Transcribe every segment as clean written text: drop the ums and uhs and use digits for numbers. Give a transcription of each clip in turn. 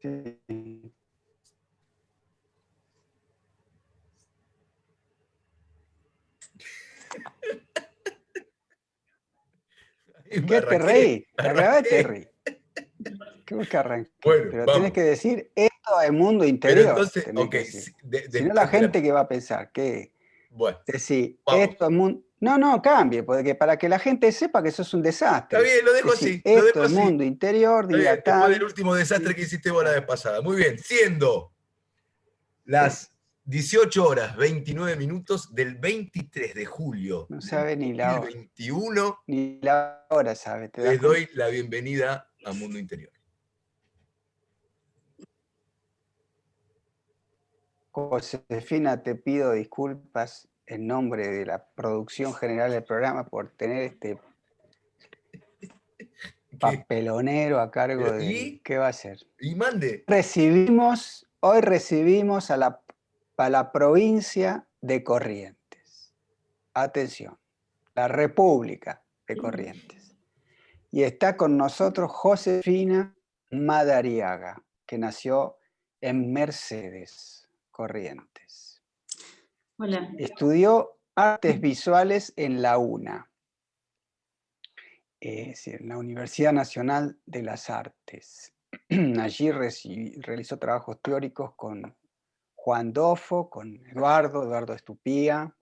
Sí. Y me ¿Qué te arranqué, reí? La grabé, te arranqué. reí. Creo que arranqué. Bueno, Pero tenés vamos. que decir esto es mundo Pero interior. entonces, Tenés ok, que decir. Si no, la espera. gente que va a pensar que Bueno, decir vamos. esto es mundo. No, no, cambie, porque para que la gente sepa que eso es un Está desastre. bien, lo dejo Decir así, lo esto dejo es así. mundo interior, Está bien, día después del tal. último desastre Sí, que hiciste vos la vez claro, pasada. Muy bien, siendo sí. las 18 horas 29 minutos del 23 de julio No del sabe ni la hora, ¿sabe? ¿Te das les cuenta? doy la bienvenida a Mundo Interior. Josefina, te pido disculpas en nombre de la producción general del programa por tener este ¿Qué? papelonero a cargo del... ¿Y? ¿Qué va a ser? ¿Y mande? Hoy recibimos a la provincia de Corrientes. Atención, la República de Corrientes. Y está con nosotros Josefina Madariaga, que nació en Mercedes, Corrientes. Hola. Estudió artes visuales en la UNA, es decir, en la Universidad Nacional de las Artes. Allí realizó trabajos teóricos con Juan Dofo, con Eduardo Estupía.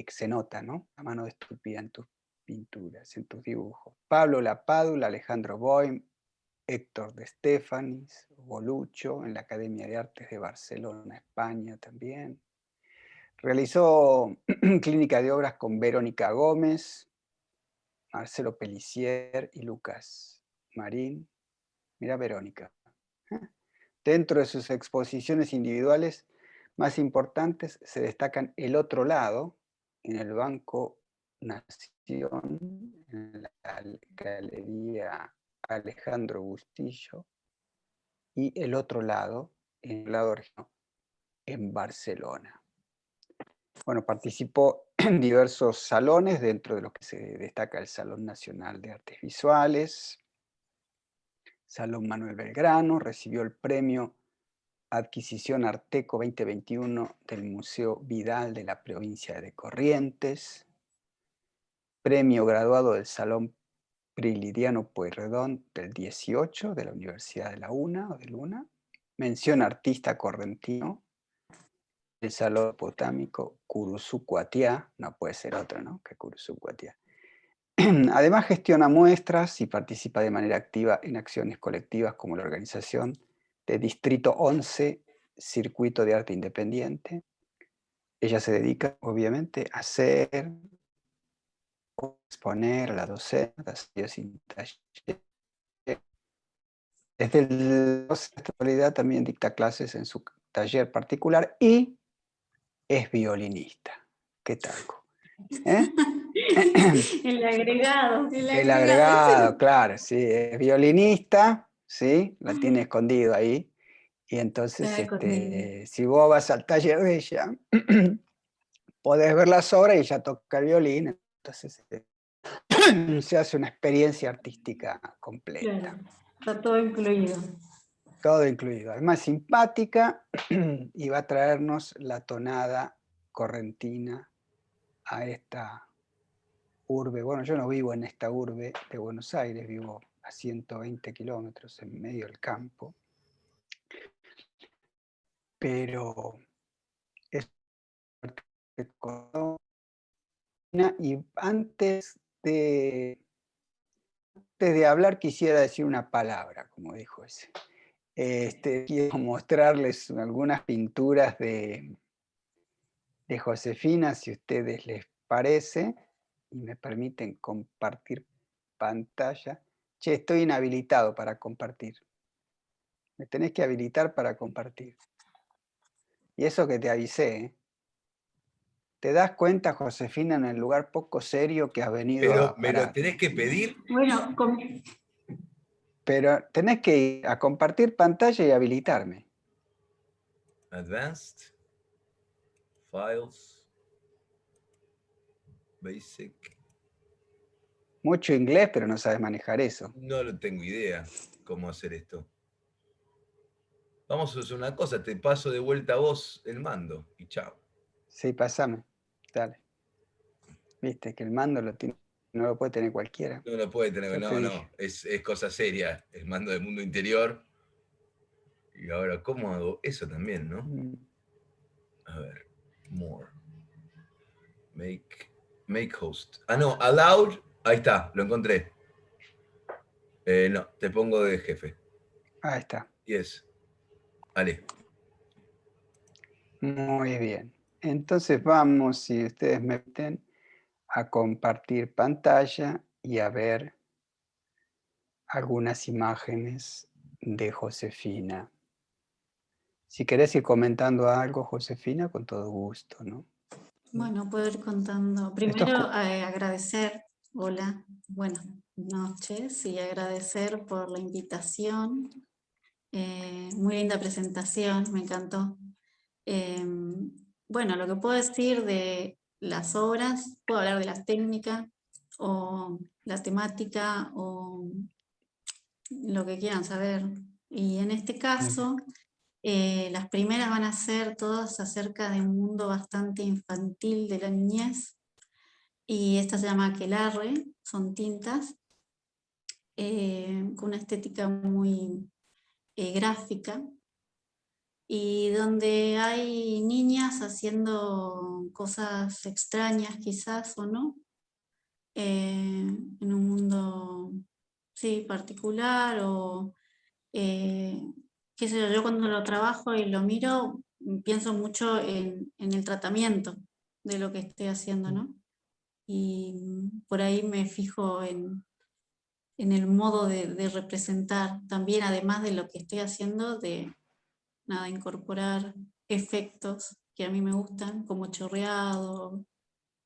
Se nota, ¿no? La mano de Estupía en tus pinturas, en tus dibujos. Pablo Lapádula, Alejandro Boym, Héctor de Estefanis, Bolucho, en la Academia de Artes de Barcelona, España también. Realizó clínica de obras con Verónica Gómez, Marcelo Pelicier y Lucas Marín. Mira Verónica. Dentro de sus exposiciones individuales más importantes se destacan El Otro Lado, en el Banco Nación, en la Galería Alejandro Bustillo, y El Otro Lado, en el lado argentino, en Barcelona. Bueno, participó en diversos salones, dentro de los que se destaca el Salón Nacional de Artes Visuales, Salón Manuel Belgrano, recibió el premio Adquisición Arteco 2021 del Museo Vidal de la provincia de Corrientes, premio graduado del Salón Prilidiano Pueyrredón del 18 de la Universidad de la UNA o de Luna, mención artista correntino, el Salón Botánico Curuzú-Cuatiá, no puede ser otro, ¿no? Que Curuzú-Cuatiá. Además gestiona muestras y participa de manera activa en acciones colectivas como la organización de Distrito 11, Circuito de Arte Independiente. Ella se dedica, obviamente, a hacer, exponer, a la docencia, talleres. Desde la actualidad también dicta clases en su taller particular y es violinista. ¿Qué tal? ¿Eh? El agregado, el El agregado. agregado, claro, sí, es violinista, ¿sí? La tiene escondido ahí. Y entonces, si vos vas al taller de ella, podés ver las obras y ella toca el violín, entonces se hace una experiencia artística completa. Claro, está todo incluido. Todo incluido. Además, simpática y va a traernos la tonada correntina a esta urbe. Bueno, yo no vivo en esta urbe de Buenos Aires, vivo a 120 kilómetros en medio del campo, pero es y antes de hablar quisiera decir una palabra, como dijo ese. Quiero mostrarles algunas pinturas de Josefina, si a ustedes les parece, y me permiten compartir pantalla. Che, estoy inhabilitado para compartir. Me tenés que habilitar para compartir. Y eso que te avisé, ¿eh? ¿Te das cuenta, Josefina, en el lugar poco serio que has venido Pero a me lo parar? tenés que pedir. Bueno, Pero tenés que ir a compartir pantalla y habilitarme. Advanced. Files. Basic. Mucho inglés, pero no sabes manejar eso. No lo tengo idea cómo hacer esto. Vamos a hacer una cosa, te paso de vuelta a vos el mando y chao. Sí, pasame. Dale. Viste que el mando no lo puede tener cualquiera. No lo puede tener, Yo te no, dije. no, es cosa seria, el mando del mundo interior. Y ahora, ¿cómo hago eso también, no? Mm. A ver, more. Make host. Ah, no, allowed. Ahí está, lo encontré. No, te pongo de jefe. Ahí está. Yes. Ale. Muy bien. Entonces vamos, si ustedes me permiten, a compartir pantalla y a ver algunas imágenes de Josefina. Si querés ir comentando algo, Josefina, con todo gusto, ¿no? Bueno, puedo ir contando. Esto es Primero, agradecer, hola, buenas noches, y agradecer por la invitación. Muy linda presentación, me encantó. Bueno, lo que puedo decir de las obras, puedo hablar de la técnica o la temática o lo que quieran saber. Y en este caso, las primeras van a ser todas acerca de un mundo bastante infantil de la niñez, y esta se llama Aquelarre, son tintas, con una estética muy gráfica, y donde hay niñas haciendo cosas extrañas quizás o no, en un mundo sí, particular o qué sé yo, yo cuando lo trabajo y lo miro pienso mucho en el tratamiento de lo que estoy haciendo, ¿no? Y por ahí me fijo en el modo de representar también, además de lo que estoy haciendo, de nada, incorporar efectos que a mí me gustan, como chorreado,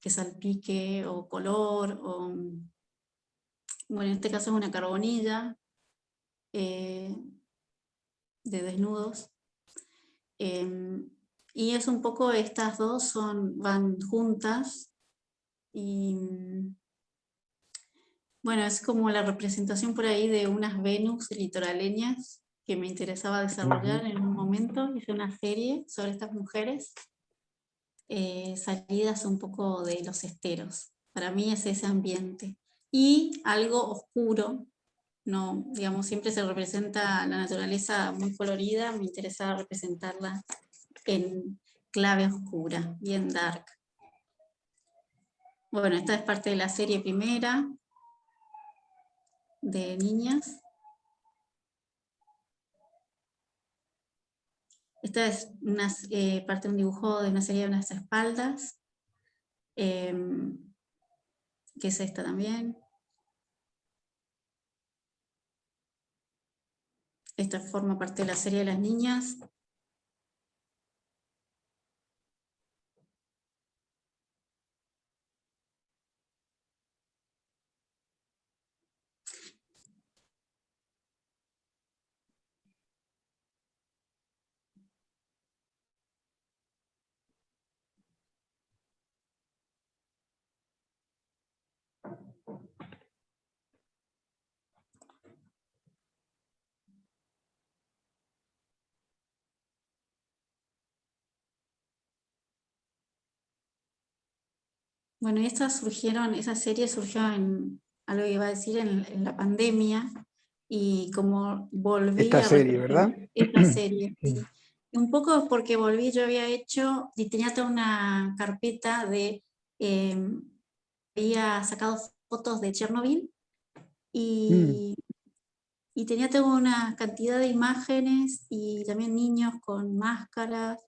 que salpique, o color, o bueno, en este caso es una carbonilla eh, de desnudos. Y es un poco, estas dos van juntas, y bueno, es como la representación por ahí de unas Venus litoraleñas que me interesaba desarrollar en un momento. Hice una serie sobre estas mujeres, salidas un poco de los esteros. Para mí es ese ambiente. Y algo oscuro, no, digamos, siempre se representa la naturaleza muy colorida, me interesa representarla en clave oscura, bien dark. Bueno, esta es parte de la serie primera de niñas. Esta es parte de un dibujo de una serie de unas espaldas, que es esta también. Esta forma parte de la serie de las niñas. Bueno, y esa serie surgió en algo que iba a decir en la pandemia, y como volví Esta a serie, representar ¿verdad? esta serie, sí. Un poco porque volví, yo había hecho, y tenía toda una carpeta eh, había sacado fotos de Chernobyl, Mm. y tenía toda una cantidad de imágenes y también niños con máscaras,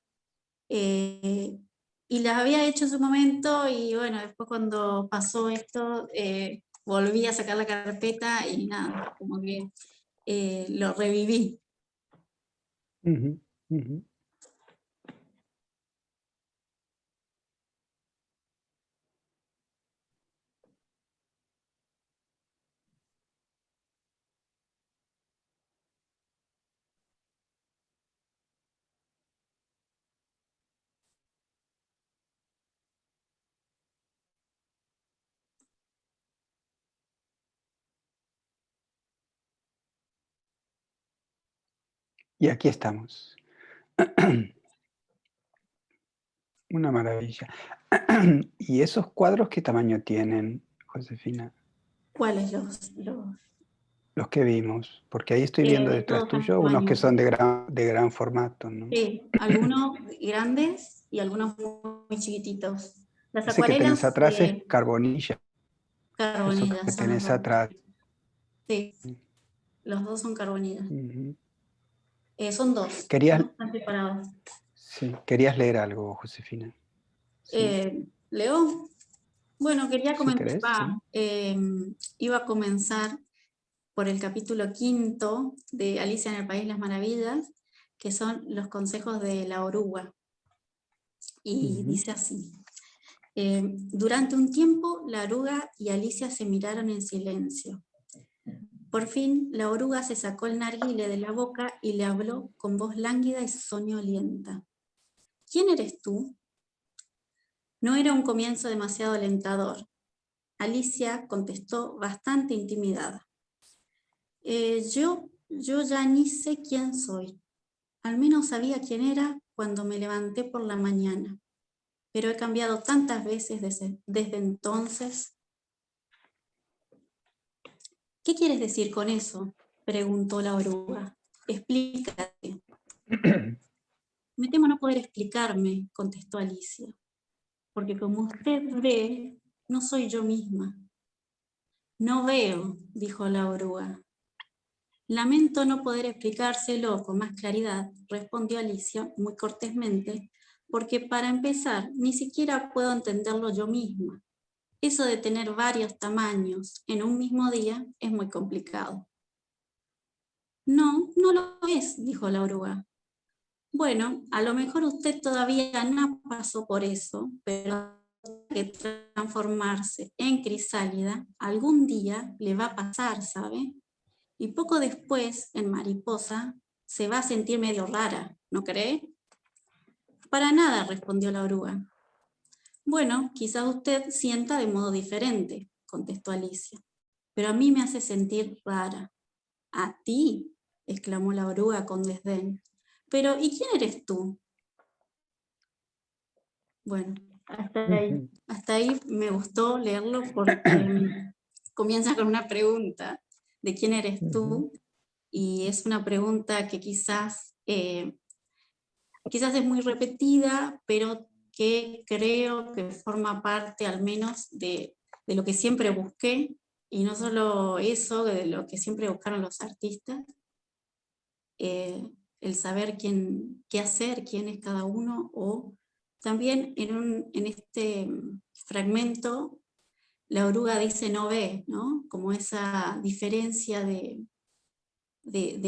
eh, y las había hecho en su momento, y bueno, después cuando pasó esto, volví a sacar la carpeta y nada, como que lo reviví. Ujú, ujú. Y aquí estamos. Una maravilla. ¿Y esos cuadros qué tamaño tienen, Josefina? ¿Cuáles Los que vimos, porque ahí estoy viendo de detrás todos tuyo unos que tamaños? son de gran formato, ¿no? Sí, algunos grandes y algunos muy chiquititos. Las Ese que tenés acuarelas atrás es carbonilla, eso que carbonillas son los tenés dos. atrás. Sí, los dos son carbonillas. Ujú. Son dos, Querías, no están separados. sí, querías leer algo, Josefina. Sí, ¿Leo? Bueno, quería si comentar, querés, sí. iba a comenzar por el capítulo 5 de Alicia en el País de las Maravillas, que son los consejos de la oruga. Y Ujú. dice así. Durante un tiempo, la oruga y Alicia se miraron en silencio. Por fin, la oruga se sacó el narguile de la boca y le habló con voz lánguida y soñolienta. ¿Quién eres tú? No era un comienzo demasiado alentador. Alicia contestó bastante intimidada. Yo ya ni sé quién soy. Al menos sabía quién era cuando me levanté por la mañana. Pero he cambiado tantas veces desde entonces. ¿Qué quieres decir con eso?, preguntó la oruga. Explícate. Me temo no poder explicarme, contestó Alicia, porque como usted ve, no soy yo misma. No veo, dijo la oruga. Lamento no poder explicárselo con más claridad, respondió Alicia muy cortésmente, porque para empezar, ni siquiera puedo entenderlo yo misma. Eso de tener varios tamaños en un mismo día es muy complicado. No, no lo es, dijo la oruga. Bueno, a lo mejor usted todavía no pasó por eso, pero que transformarse en crisálida algún día le va a pasar, ¿sabe? Y poco después, en mariposa, se va a sentir medio rara, ¿no cree? Para nada, respondió la oruga. Bueno, quizás usted sienta de modo diferente, contestó Alicia, pero a mí me hace sentir rara. ¿A ti?, exclamó la oruga con desdén. Pero, ¿y quién eres tú? Bueno, Ujú. hasta ahí me gustó leerlo porque comienza con una pregunta de quién eres Ujú. tú, y es una pregunta que quizás es muy repetida, pero que creo que forma parte al menos de lo que siempre busqué, y no solo eso, de lo que siempre buscaron los artistas, el saber qué hacer, quién es cada uno, o también en este fragmento la oruga dice no ve, ¿no? Como esa diferencia de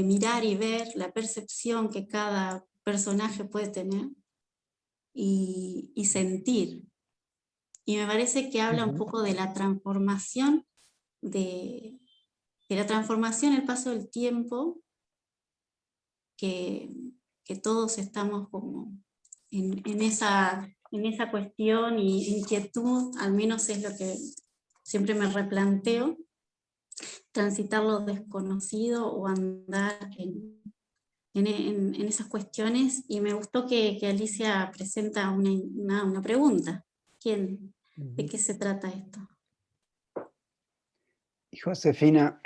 mirar y ver, la percepción que cada personaje puede tener y sentir. Y me parece que habla un Ujú. poco de la transformación, el paso del tiempo, que todos estamos como en esa cuestión y inquietud, al menos es lo que siempre me replanteo, transitar lo desconocido o andar en esas cuestiones, y me gustó que Alicia presenta una pregunta. ¿De Ujú. qué se trata esto? Y Josefina,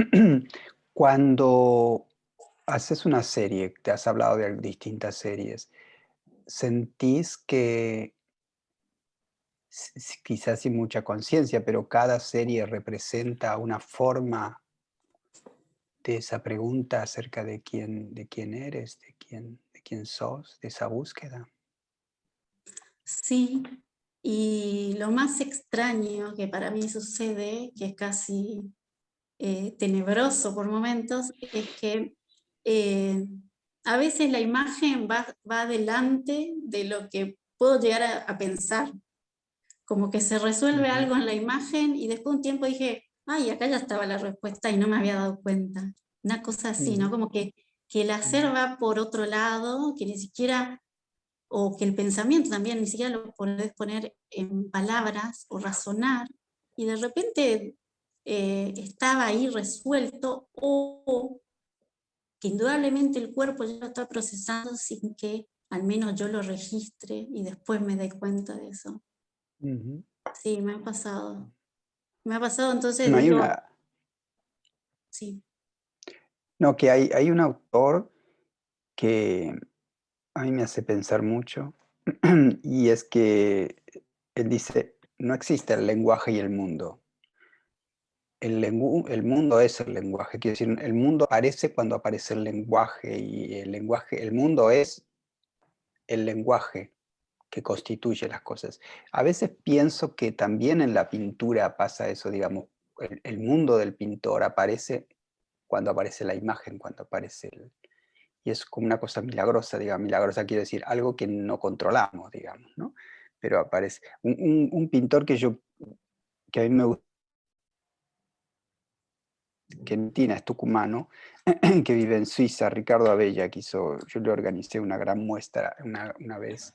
cuando haces una serie, te has hablado de distintas series, ¿sentís que, quizás sin mucha conciencia, pero cada serie representa una forma de esa pregunta acerca de quién eres, de quién sos, de esa búsqueda? Sí, y lo más extraño que para mí sucede, que es casi tenebroso por momentos, es que a veces la imagen va delante de lo que puedo llegar a pensar. Como que se resuelve Ujú. algo en la imagen y después de un tiempo dije, ay, acá ya estaba la respuesta y no me había dado cuenta. Una cosa así, ¿no? Ujú. Como que el hacer Ujú. va por otro lado, que ni siquiera, o que el pensamiento también ni siquiera lo podés poner en palabras o razonar, y de repente estaba ahí resuelto, o que indudablemente el cuerpo ya lo está procesando sin que al menos yo lo registre y después me dé cuenta de eso. Ujú. Sí, me ha pasado. Me ha pasado, entonces No, hay digo, una, sí, no, que hay un autor que a mí me hace pensar mucho, y es que él dice, no existe el lenguaje y el mundo. El mundo es el lenguaje, quiero decir, el mundo aparece cuando aparece el lenguaje, y el mundo es el lenguaje que constituye las cosas. A veces pienso que también en la pintura pasa eso, digamos, el mundo del pintor aparece cuando aparece la imagen, cuando aparece y es como una cosa milagrosa, digamos, milagrosa quiero decir, algo que no controlamos, digamos, ¿no? Pero aparece. Un pintor que a mí me gusta, que en Argentina es tucumano, que vive en Suiza, Ricardo Abella, yo le organicé una gran muestra una vez,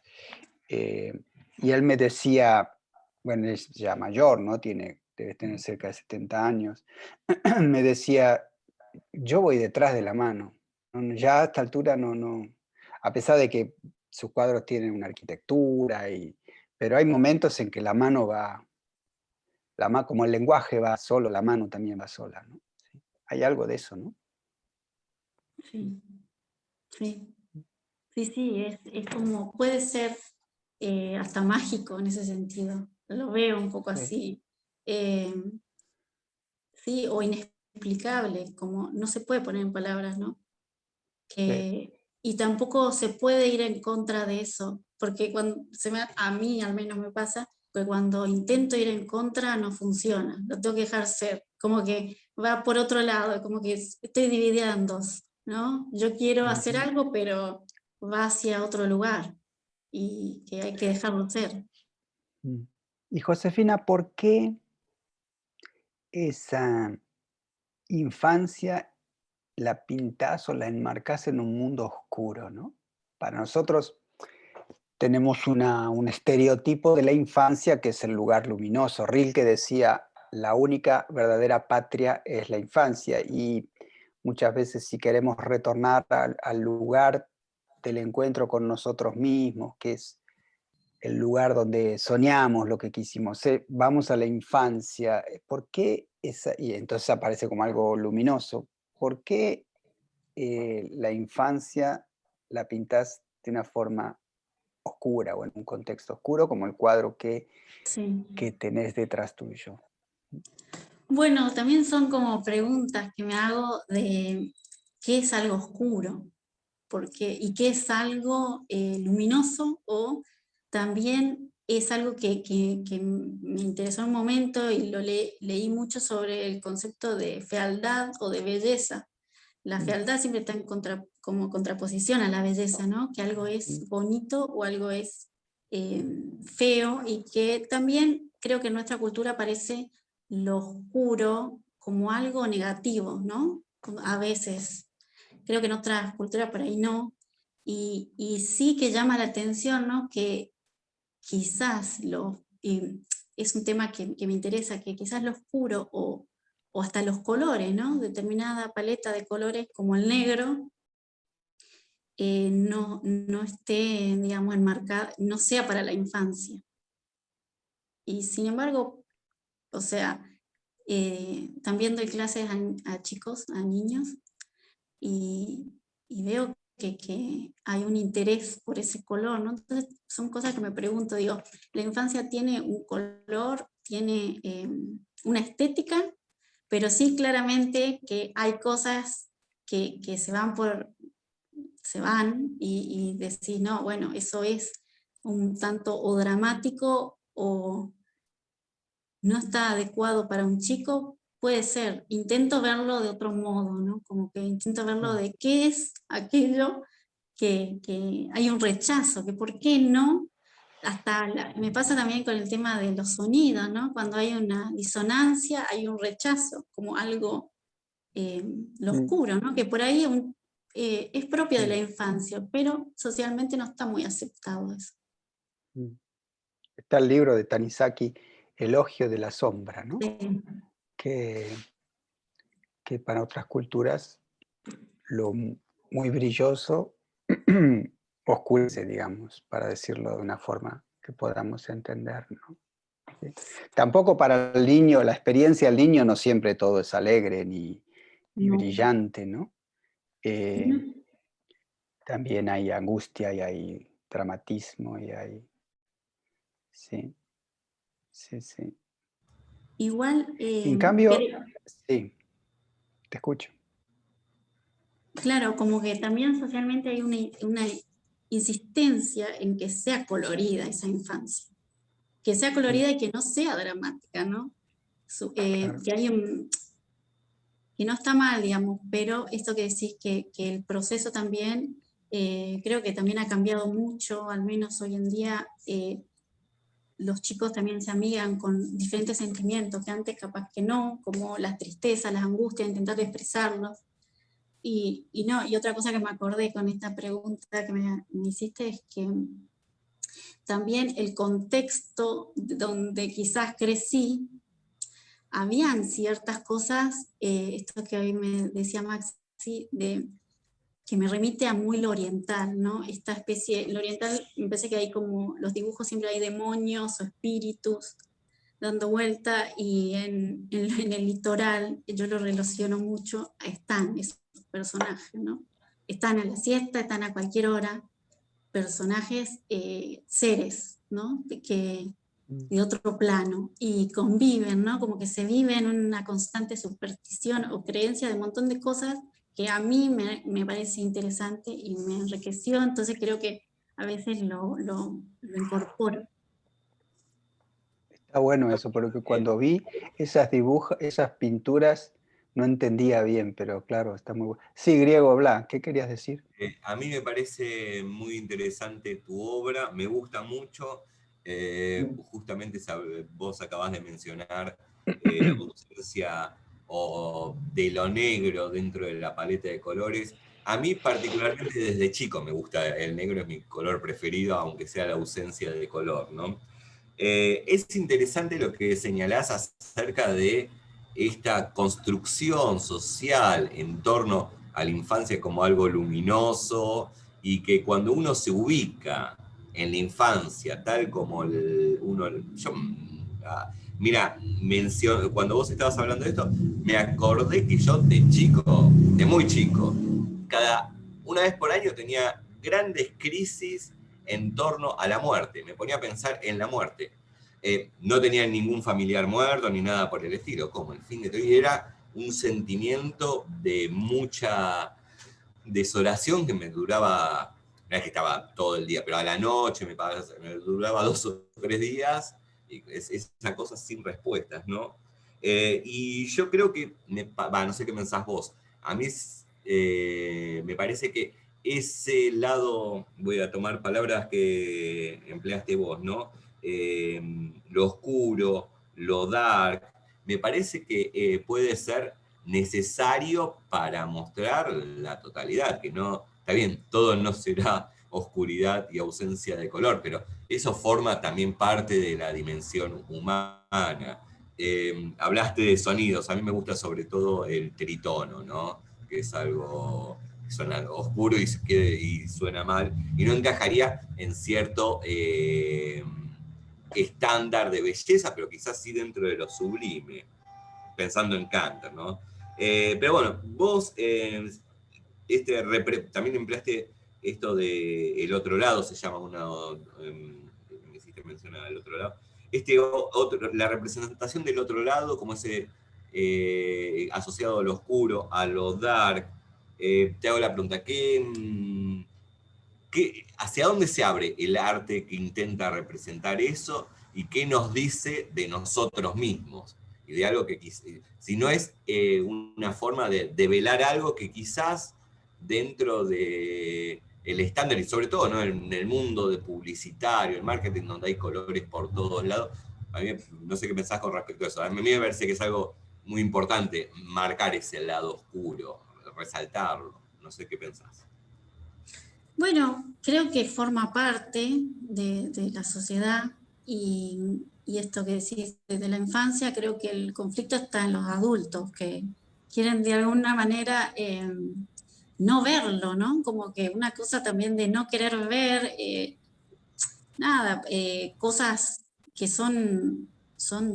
eh, y él me decía, bueno, él es ya mayor, ¿no? Debe tener cerca de 70 años, me decía, yo voy detrás de la mano. Ya a esta altura no, a pesar de que sus cuadros tienen una arquitectura, pero hay momentos en que la mano va, como el lenguaje va solo, la mano también va sola, ¿no? Sí. Hay algo de eso, ¿no? sí, sí. Sí, sí, es como, puede ser hasta mágico en ese sentido. Lo veo un poco Sí, así. Eh, sí, o inexplicable, como no se puede poner en palabras, ¿no? sí. Y tampoco se puede ir en contra de eso, porque a mí al menos me pasa que cuando intento ir en contra no funciona, lo tengo que dejar ser, como que va por otro lado, como que estoy dividida en dos, ¿no? Yo quiero hacer Ujú. algo, pero va hacia otro lugar y que hay que dejarlo ser. Mm. Y Josefina, ¿por qué esa infancia la pintás o la enmarcás en un mundo oscuro, ¿no? Para nosotros tenemos un estereotipo de la infancia que es el lugar luminoso. Rilke decía, la única verdadera patria es la infancia, y muchas veces si queremos retornar al lugar del encuentro con nosotros mismos, que es el lugar donde soñamos lo que quisimos ser, vamos a la infancia. ¿Por qué esa? Y entonces aparece como algo luminoso. ¿Por qué la infancia la pintas de una forma oscura o en un contexto oscuro como el cuadro Sí. que tenés detrás tuyo? Bueno, también son como preguntas que me hago de qué es algo oscuro, y qué es algo luminoso, o también es algo que me interesó en un momento y leí mucho sobre el concepto de fealdad o de belleza. La Mm, fealdad siempre está como contraposición a la belleza, ¿no? Que algo mm, es bonito o algo es eh, feo, y que también creo que en nuestra cultura aparece lo oscuro como algo negativo, ¿no? A veces. Creo que en otras culturas por ahí no. Y sí que llama la atención, ¿no? Que quizás es un tema que me interesa, que quizás lo oscuro o hasta los colores, ¿no? Determinada paleta de colores como el negro, no esté, digamos, enmarcada, no sea para la infancia. Y sin embargo, o sea, también doy clases a chicos, a niños, y, y veo que hay un interés por ese color, ¿no? Entonces son cosas que me pregunto, digo, la infancia tiene un color, tiene una estética, pero sí claramente que hay cosas que se van, y decís, no, bueno, eso es un tanto o dramático o no está adecuado para un chico. Puede ser, intento verlo de otro modo, ¿no? Como que intento verlo mm, de qué es aquello que hay un rechazo, que por qué no, me pasa también con el tema de los sonidos, ¿no? Cuando hay una disonancia, hay un rechazo, como algo, lo mm, oscuro, ¿no? Que por ahí es propio de la mm, infancia, pero socialmente no está muy aceptado eso. mm. Está el libro de Tanizaki, Elogio de la sombra, ¿no? Sí, Que, que para otras culturas lo muy brilloso oscurece, digamos, para decirlo de una forma que podamos entender, ¿no? ¿Sí? Tampoco para el niño, la experiencia del niño no siempre todo es alegre ni No. brillante, ¿no? Ujú. También hay angustia y hay dramatismo y hay... Sí, sí, sí. Igual, En cambio, sí, te escucho. claro, como que también socialmente hay una insistencia en que sea colorida esa infancia, que sea colorida y que no sea dramática, ¿no? Claro. Que hay que no está mal, digamos, pero esto que decís que el proceso también, creo que también ha cambiado mucho, al menos hoy en día, los chicos también se amigan con diferentes sentimientos que antes capaz que no, como la tristeza, las angustias, intentar expresarlos. Y otra cosa que me acordé con esta pregunta que me hiciste es que también el contexto donde quizás crecí, habían ciertas cosas, esto que hoy me decía Maxi, que me remite a muy lo oriental, ¿no? Esta especie, lo oriental, me parece que hay como, los dibujos siempre hay demonios o espíritus dando vuelta, y en el litoral, yo lo relaciono mucho, están esos personajes, ¿no? Están a la siesta, están a cualquier hora, personajes, seres, ¿no? De otro plano, y conviven, ¿no? Como que se vive en una constante superstición o creencia de un montón de cosas que a mí me parece interesante y me enriqueció, entonces creo que a veces lo incorporo. Está bueno eso, porque cuando vi esas dibujos, esas pinturas, no entendía bien, pero claro, está muy bueno. Sí, Griego, Bla, ¿qué querías decir? A mí me parece muy interesante tu obra, me gusta mucho. Justamente vos acabás de mencionar la ausencia o de lo negro dentro de la paleta de colores. A mí particularmente desde chico me gusta el negro, es mi color preferido, aunque sea la ausencia de color, ¿no? Es interesante lo que señalás acerca de esta construcción social en torno a la infancia como algo luminoso, y que cuando uno se ubica en la infancia, tal como uno... Mira, cuando vos estabas hablando de esto, me acordé que yo de chico, de muy chico, una vez por año tenía grandes crisis en torno a la muerte. Me ponía a pensar en la muerte. No tenía ningún familiar muerto ni nada por el estilo, como el fin de todo. Y era un sentimiento de mucha desolación que me duraba, no es que estaba todo el día, pero a la noche me duraba 2 o 3 días, y es esa cosa sin respuestas, ¿no? Y yo creo que, no sé qué pensás vos, a mí me parece que ese lado, voy a tomar palabras que empleaste vos, ¿no? Lo oscuro, lo dark, me parece que puede ser necesario para mostrar la totalidad, que no, está bien, todo no será oscuridad y ausencia de color, pero eso forma también parte de la dimensión humana. Hablaste de sonidos, a mí me gusta sobre todo el tritono, ¿no? Que es algo que suena oscuro y suena mal, y no encajaría en cierto estándar de belleza, pero quizás sí dentro de lo sublime, pensando en Cantor, ¿no? Pero bueno, vos también empleaste esto de El Otro Lado, se llama me hiciste mencionar El Otro Lado. La representación del otro lado, como ese asociado a lo oscuro, a lo dark. Te hago la pregunta, ¿hacia dónde se abre el arte que intenta representar eso, y qué nos dice de nosotros mismos? Y de algo que si no es una forma de develar algo que quizás dentro de el estándar, y sobre todo, ¿no?, en el mundo de publicitario, el marketing, donde hay colores por todos lados, a mí no sé qué pensás con respecto a eso. A mí me parece que es algo muy importante marcar ese lado oscuro, resaltarlo. No sé qué pensás. Bueno, creo que forma parte de la sociedad, y esto que decís desde la infancia, creo que el conflicto está en los adultos, que quieren de alguna manera no verlo, ¿no? Como que una cosa también de no querer ver, cosas que son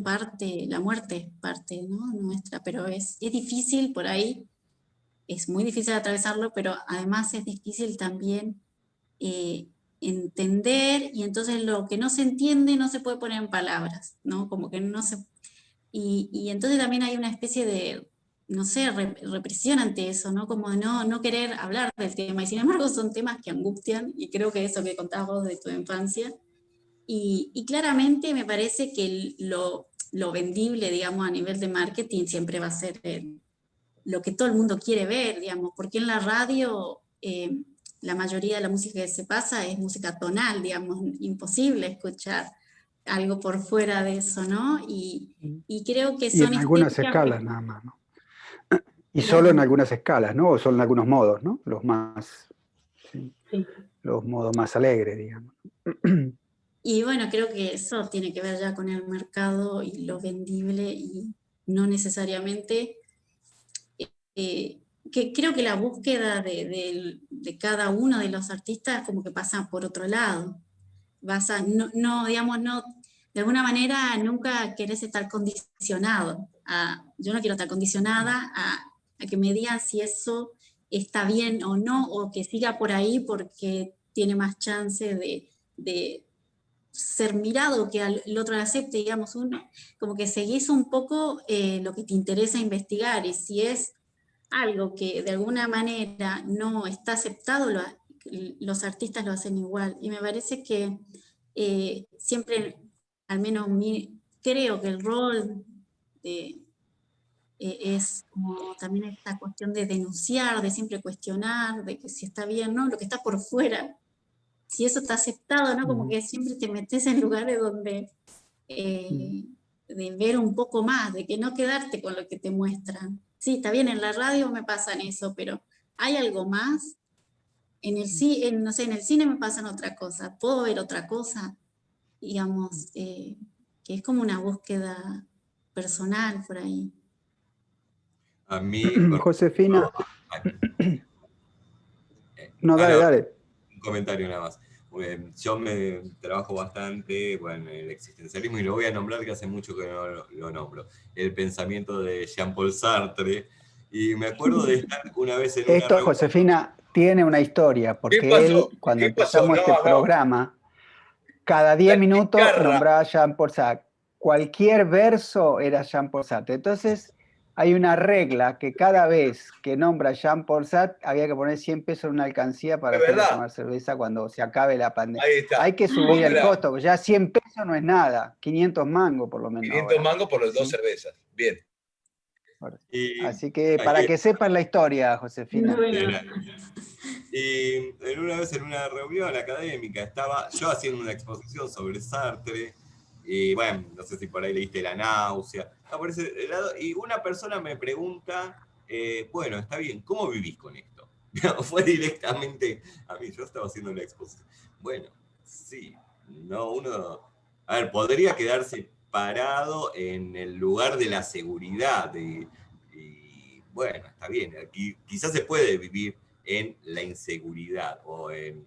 parte, la muerte es parte, ¿no? Nuestra, pero es difícil por ahí, es muy difícil atravesarlo, pero además es difícil también entender, y entonces lo que no se entiende no se puede poner en palabras, ¿no? Como que no se... Y entonces también hay una especie de, no sé, represión ante eso, ¿no? Como de no querer hablar del tema, y sin embargo son temas que angustian, y creo que eso que contabas vos de tu infancia, y claramente me parece que lo vendible, digamos, a nivel de marketing siempre va a ser lo que todo el mundo quiere ver, digamos, porque en la radio la mayoría de la música que se pasa es música tonal, digamos, imposible escuchar algo por fuera de eso, ¿no? Y creo que Y son en algunas estéticas escalas que, nada más, ¿no? Y solo en claro, algunas escalas, ¿no? O solo en algunos modos, ¿no? Los más, sí, sí. los modos más alegres, digamos. Y bueno, creo que eso tiene que ver ya con el mercado y lo vendible, y no necesariamente que creo que la búsqueda de cada uno de los artistas como que pasa por otro lado. Digamos, no, de alguna manera nunca querés estar condicionado. Yo no quiero estar condicionada a que me digan si eso está bien o no, o que siga por ahí porque tiene más chance de ser mirado, que el otro lo acepte, digamos, uno, como que seguís un poco lo que te interesa investigar, y si es algo que de alguna manera no está aceptado, los artistas lo hacen igual. Y me parece que siempre, al menos creo que el rol de, es como también esta cuestión de denunciar, de siempre cuestionar, de que si está bien, ¿no? Lo que está por fuera, si eso está aceptado, ¿no? Como que siempre te metes en lugares donde de ver un poco más, de que no quedarte con lo que te muestran. Sí, está bien, en la radio me pasan eso, pero ¿hay algo más? No sé, en el cine me pasan otra cosa, puedo ver otra cosa, digamos, que es como una búsqueda personal por ahí. A mí, con Josefina, respecto no, dale, no, dale. un comentario nada más. Yo me trabajo bastante bueno, en el existencialismo, y lo voy a nombrar que hace mucho que no lo nombro. El pensamiento de Jean-Paul Sartre. Y me acuerdo de estar una vez en una Esto, reunión. Josefina, tiene una historia, ¿Qué porque pasó? él, cuando ¿Qué pasó? empezamos este No, no. programa, cada 10 La minutos chicharra. nombraba a Jean-Paul Sartre. Cualquier verso era Jean-Paul Sartre. Entonces, hay una regla que cada vez que nombra Jean-Paul Sartre, había que poner 100 pesos en una alcancía para Es después de verdad. tomar cerveza cuando se acabe la pandemia. Ahí está. Hay que subir el Póngala. costo, porque ya 100 pesos no es nada, 500 mangos por lo menos 500 ahora. mangos por las ¿Sí? 2 cervezas. Bien. Y, Así que para ahí- que sepan la historia, Josefina. Bueno, y una vez en una reunión académica estaba yo haciendo una exposición sobre Sartre, y bueno, no sé si por ahí leíste La náusea, por ese lado, y una persona me pregunta, bueno, está bien, ¿cómo vivís con esto? Fue directamente a mí, yo estaba haciendo la exposición. Bueno, sí, no, uno, a ver, podría quedarse parado en el lugar de la seguridad, y bueno, está bien, aquí quizás se puede vivir en la inseguridad o en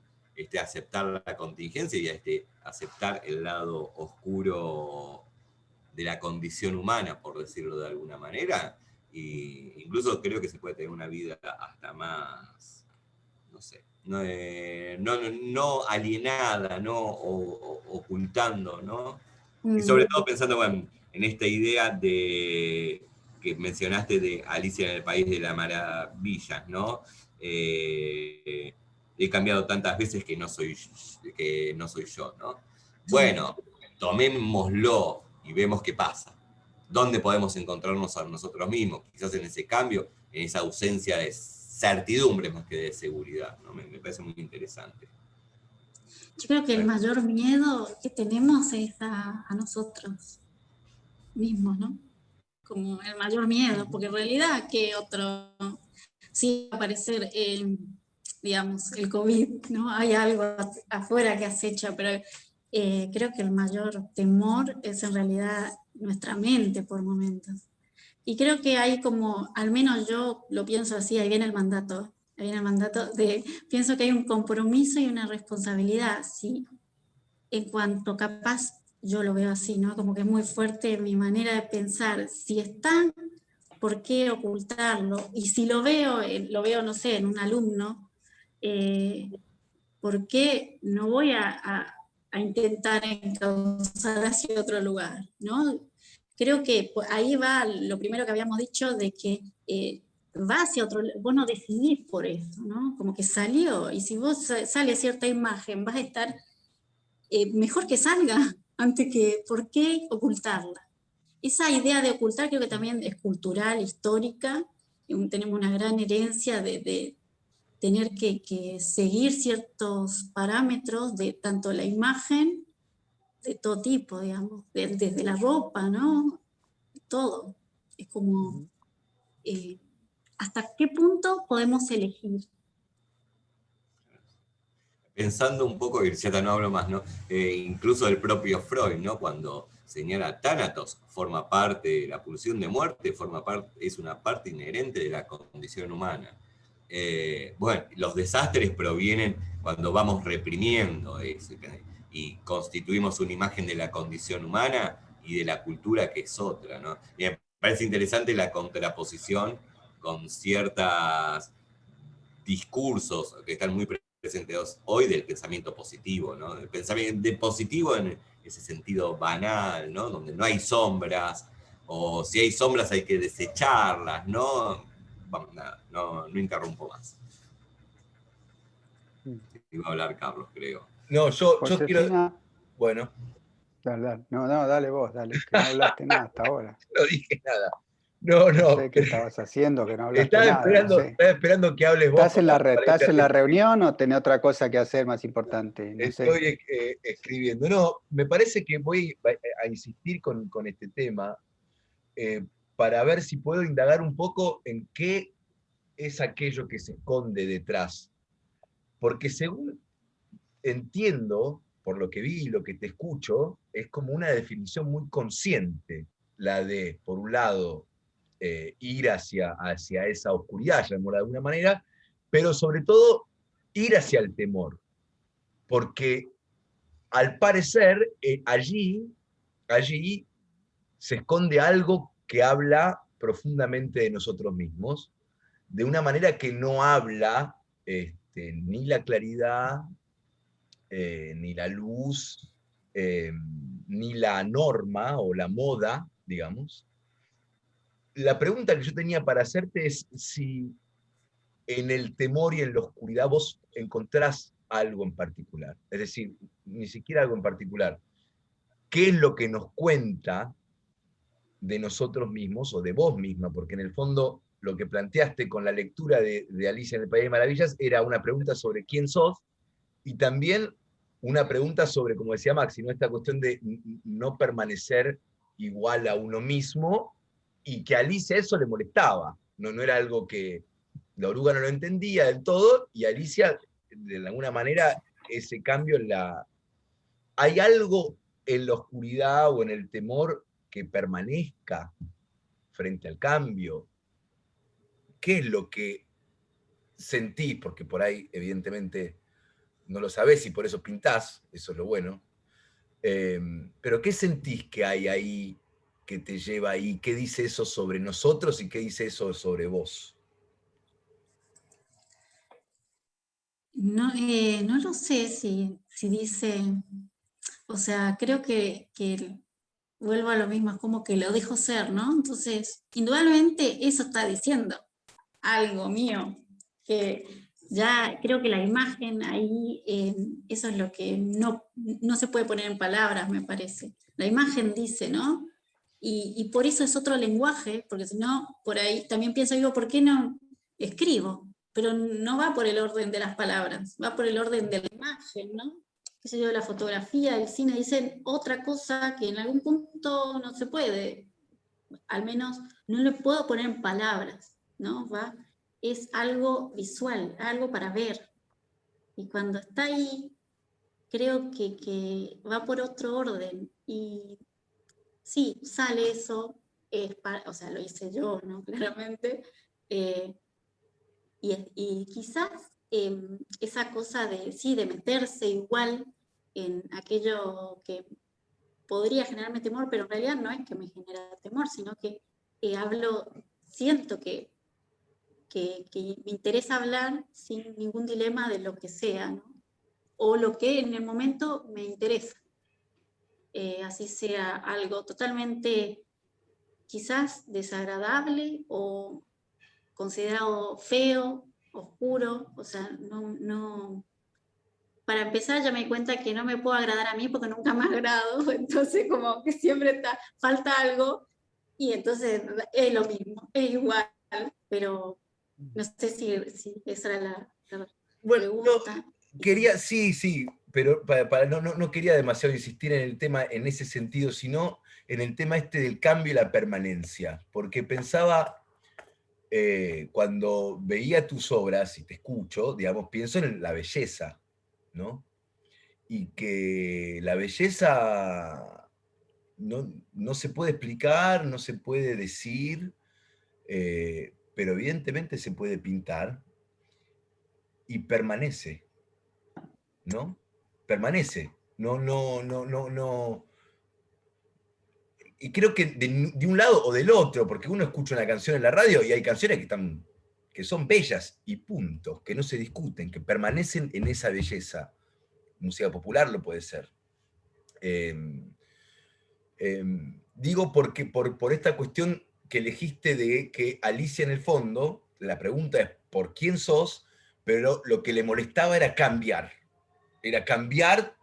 aceptar la contingencia y aceptar el lado oscuro de la condición humana, por decirlo de alguna manera. Y incluso creo que se puede tener una vida hasta más, no sé, no alienada, no ocultando, ¿no? Y sobre todo pensando bueno, en esta idea de que mencionaste de Alicia en el País de las Maravillas, ¿no? He cambiado tantas veces que no soy yo, ¿no? Bueno, tomémoslo y vemos qué pasa. ¿Dónde podemos encontrarnos a nosotros mismos? Quizás en ese cambio, en esa ausencia de certidumbre más que de seguridad, ¿no? Me parece muy interesante. yo creo que el mayor miedo que tenemos es a nosotros mismos, ¿no? Como el mayor miedo, porque en realidad, ¿qué otro? Sí, va a aparecer, digamos, el COVID, ¿no? Hay algo afuera que acecha, pero creo que el mayor temor es en realidad nuestra mente por momentos. Y creo que hay como, al menos yo lo pienso así, ahí viene el mandato, ahí en el mandato, pienso que hay un compromiso y una responsabilidad, ¿sí? En cuanto capaz, yo lo veo así, ¿no? Como que es muy fuerte mi manera de pensar. Si está, ¿por qué ocultarlo? Y si lo veo, no sé, en un alumno, ¿por qué no voy a intentar encauzar hacia otro lugar? ¿No? Creo que ahí va lo primero que habíamos dicho de que va hacia otro, vos no decidís por eso, ¿no? Como que salió, y si vos sale cierta imagen, vas a estar mejor que salga, antes que, ¿por qué ocultarla? Esa idea de ocultar creo que también es cultural, histórica, tenemos una gran herencia de tener que seguir ciertos parámetros de tanto la imagen, de todo tipo, digamos, desde la ropa, ¿no? Todo. Es como, ¿hasta qué punto podemos elegir? Pensando un poco, y ya no hablo más, ¿no? Incluso el propio Freud, ¿no? Cuando señala Thanatos, forma parte de la pulsión de muerte, es una parte inherente de la condición humana. Bueno, los desastres provienen cuando vamos reprimiendo eso, y constituimos una imagen de la condición humana y de la cultura que es otra, ¿no? Y me parece interesante la contraposición con ciertos discursos que están muy presentes hoy del pensamiento positivo, ¿no? El pensamiento positivo en ese sentido banal, ¿no? Donde no hay sombras, o si hay sombras hay que desecharlas, ¿no? Vamos, nada, no interrumpo más. Iba a hablar Carlos, creo. No, yo quiero... Josefina, Bueno, dale. No, dale vos, dale, que no hablaste nada hasta ahora. no dije nada. No No, sé qué estabas haciendo, que no hablaste nada, no sé. estaba esperando que hables vos. ¿Estás en la reunión o tenés otra cosa que hacer más importante? No sé. Estoy escribiendo. No, me parece que voy a insistir con este tema para ver si puedo indagar un poco en qué es aquello que se esconde detrás. Porque según entiendo, por lo que vi y lo que te escucho, es como una definición muy consciente, la de, por un lado, ir hacia esa oscuridad, llamémosla de alguna manera, pero sobre todo ir hacia el temor. Porque al parecer allí se esconde algo que habla profundamente de nosotros mismos, de una manera que no habla ni la claridad, ni la luz, ni la norma o la moda, digamos. La pregunta que yo tenía para hacerte es si en el temor y en la oscuridad vos encontrás algo en particular. Es decir, ni siquiera algo en particular. ¿Qué es lo que nos cuenta de nosotros mismos o de vos misma? Porque en el fondo lo que planteaste con la lectura de Alicia en el País de Maravillas era una pregunta sobre quién sos y también una pregunta sobre, como decía Maxi, ¿no? Esta cuestión de no permanecer igual a uno mismo y que a Alicia eso le molestaba. No era algo que la oruga no lo entendía del todo y Alicia, de alguna manera, ese cambio ¿Hay algo en la oscuridad o en el temor que permanezca frente al cambio? ¿Qué es lo que sentís? Porque por ahí, evidentemente, no lo sabés y por eso pintás, eso es lo bueno. Pero ¿qué sentís que hay ahí que te lleva ahí? ¿Qué dice eso sobre nosotros y qué dice eso sobre vos? No lo sé si dice, o sea, creo que vuelvo a lo mismo, es como que lo dejo ser, ¿no? Entonces, indudablemente eso está diciendo algo mío, que ya creo que la imagen ahí, eso es lo que no se puede poner en palabras, me parece. La imagen dice, ¿no? Y por eso es otro lenguaje, porque si no, por ahí también pienso, digo, ¿por qué no escribo? Pero no va por el orden de las palabras, va por el orden de la imagen, ¿no? Qué sé yo, la fotografía, el cine dicen otra cosa que en algún punto no se puede, al menos no le puedo poner en palabras, ¿no? ¿Va? Es algo visual, algo para ver. Y cuando está ahí, creo que va por otro orden. Y sí, sale eso, o sea, lo hice yo, ¿no? Claramente. Y quizás esa cosa de, sí, de meterse igual en aquello que podría generarme temor, pero en realidad no es que me genera temor, sino que siento que me interesa hablar sin ningún dilema de lo que sea, ¿no? O lo que en el momento me interesa. Así sea algo totalmente quizás desagradable o considerado feo, oscuro, o sea, no. Para empezar ya me di cuenta que no me puedo agradar a mí porque nunca me agrado, entonces como que siempre falta algo y entonces es lo mismo, es igual, pero no sé si esa era la Bueno, pregunta. no, quería, sí, pero no quería demasiado insistir en el tema en ese sentido, sino en el tema este del cambio y la permanencia, porque pensaba, cuando veía tus obras y te escucho, digamos, pienso en la belleza, ¿no? Y que la belleza no se puede explicar, no se puede decir, pero evidentemente se puede pintar y permanece, ¿no? Permanece. No. Y creo que de un lado o del otro, porque uno escucha una canción en la radio y hay canciones que son bellas y punto, que no se discuten, que permanecen en esa belleza. Música popular lo puede ser. Digo porque por esta cuestión que elegiste de que Alicia en el fondo, la pregunta es ¿por quién sos? Pero lo que le molestaba era cambiar. Era cambiar,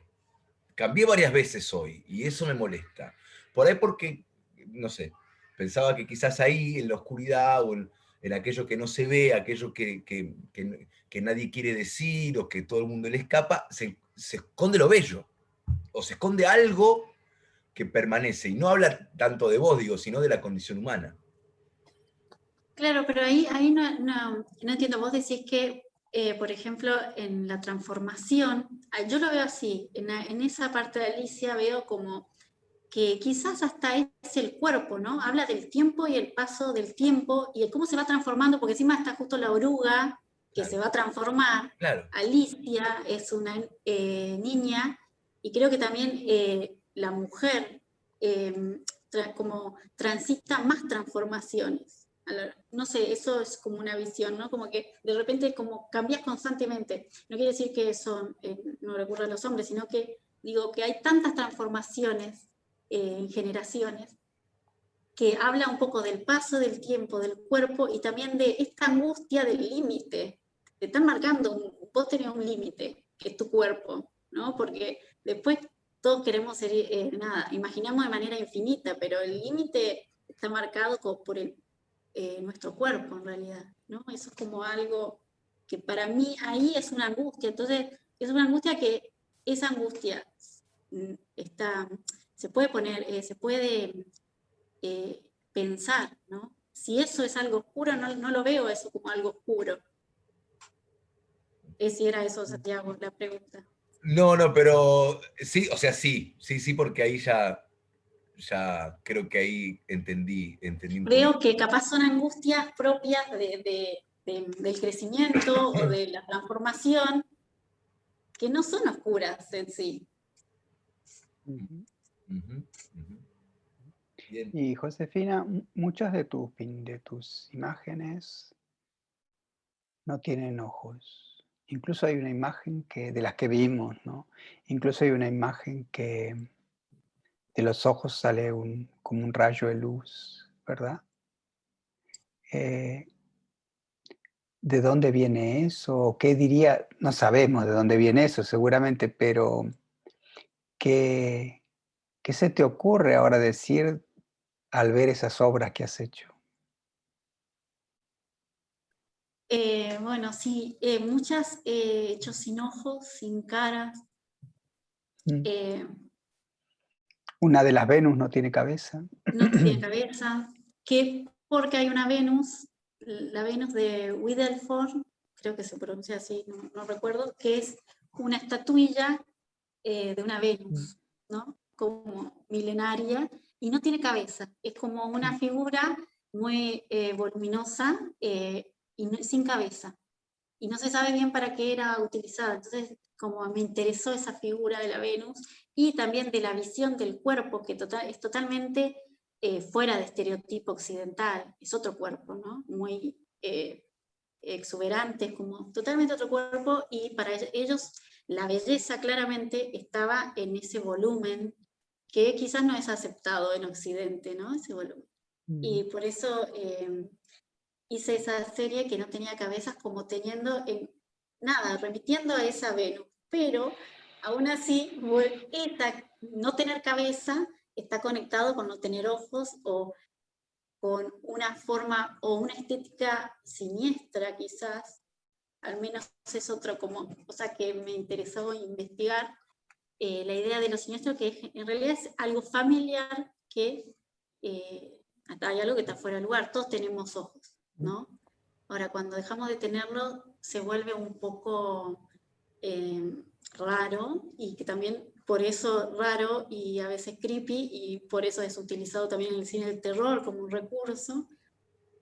cambié varias veces hoy y eso me molesta. Por ahí porque, no sé, pensaba que quizás ahí en la oscuridad o en aquello que no se ve, aquello que nadie quiere decir o que todo el mundo le escapa, se esconde lo bello o se esconde algo que permanece. Y no habla tanto de vos, digo, sino de la condición humana. Claro, pero ahí no entiendo, vos decís que, por ejemplo, en la transformación, yo lo veo así, en esa parte de Alicia veo como que quizás hasta es el cuerpo, ¿no? Habla del tiempo y el paso del tiempo y de cómo se va transformando, porque encima está justo la oruga que Claro. se va a transformar. Claro. Alicia es una niña y creo que también la mujer como transita más transformaciones. No sé, eso es como una visión, ¿no? Como que de repente como cambias constantemente. No quiere decir que eso no le ocurra a los hombres, sino que digo que hay tantas transformaciones en generaciones, que habla un poco del paso del tiempo, del cuerpo y también de esta angustia del límite. Te están marcando, vos tenés un límite, que es tu cuerpo, ¿no? Porque después todos queremos ser, nada, imaginamos de manera infinita, pero el límite está marcado por nuestro cuerpo en realidad, ¿no? Eso es como algo que para mí ahí es una angustia, entonces es una angustia que esa angustia se puede poner, se puede pensar, ¿no? Si eso es algo oscuro, no lo veo eso como algo oscuro. Si era eso, Santiago, la pregunta. No, pero sí, o sea, sí, porque ahí ya creo que ahí entendí un poquito. Veo que capaz son angustias propias del crecimiento o de la transformación, que no son oscuras en sí. Bien. Y Josefina, muchas de tus imágenes no tienen ojos. Incluso hay una imagen de las que vimos, ¿no? Incluso hay una imagen que de los ojos sale como un rayo de luz, ¿verdad? ¿De dónde viene eso? ¿Qué diría? No sabemos de dónde viene eso, seguramente, pero ¿qué se te ocurre ahora decir al ver esas obras que has hecho? Bueno, sí, muchas he hecho sin ojos, sin caras. Una de las Venus no tiene cabeza. No tiene cabeza. Que porque hay una Venus, la Venus de Widdelford, creo que se pronuncia así, no recuerdo, que es una estatuilla de una Venus, ¿no? Como milenaria, y no tiene cabeza. Es como una figura muy voluminosa y sin cabeza. y no se sabe bien para qué era utilizada. Entonces, como me interesó esa figura de la Venus, y también de la visión del cuerpo, que es totalmente fuera de estereotipo occidental, es otro cuerpo, ¿no? Muy exuberante, como totalmente otro cuerpo, y para ellos la belleza claramente estaba en ese volumen, que quizás no es aceptado en Occidente, ¿no? Ese volumen. Y por eso hice esa serie que no tenía cabezas, como teniendo, nada, remitiendo a esa Venus, pero aún así, no tener cabeza está conectado con no tener ojos, o con una forma o una estética siniestra quizás, al menos es otro como cosa que me interesó investigar, la idea de lo siniestro, que en realidad es algo familiar, que hay algo que está fuera de lugar, todos tenemos ojos, ¿no? Ahora, cuando dejamos de tenerlo, se vuelve un poco raro, y que también por eso raro y a veces creepy, y por eso es utilizado también en el cine del terror como un recurso.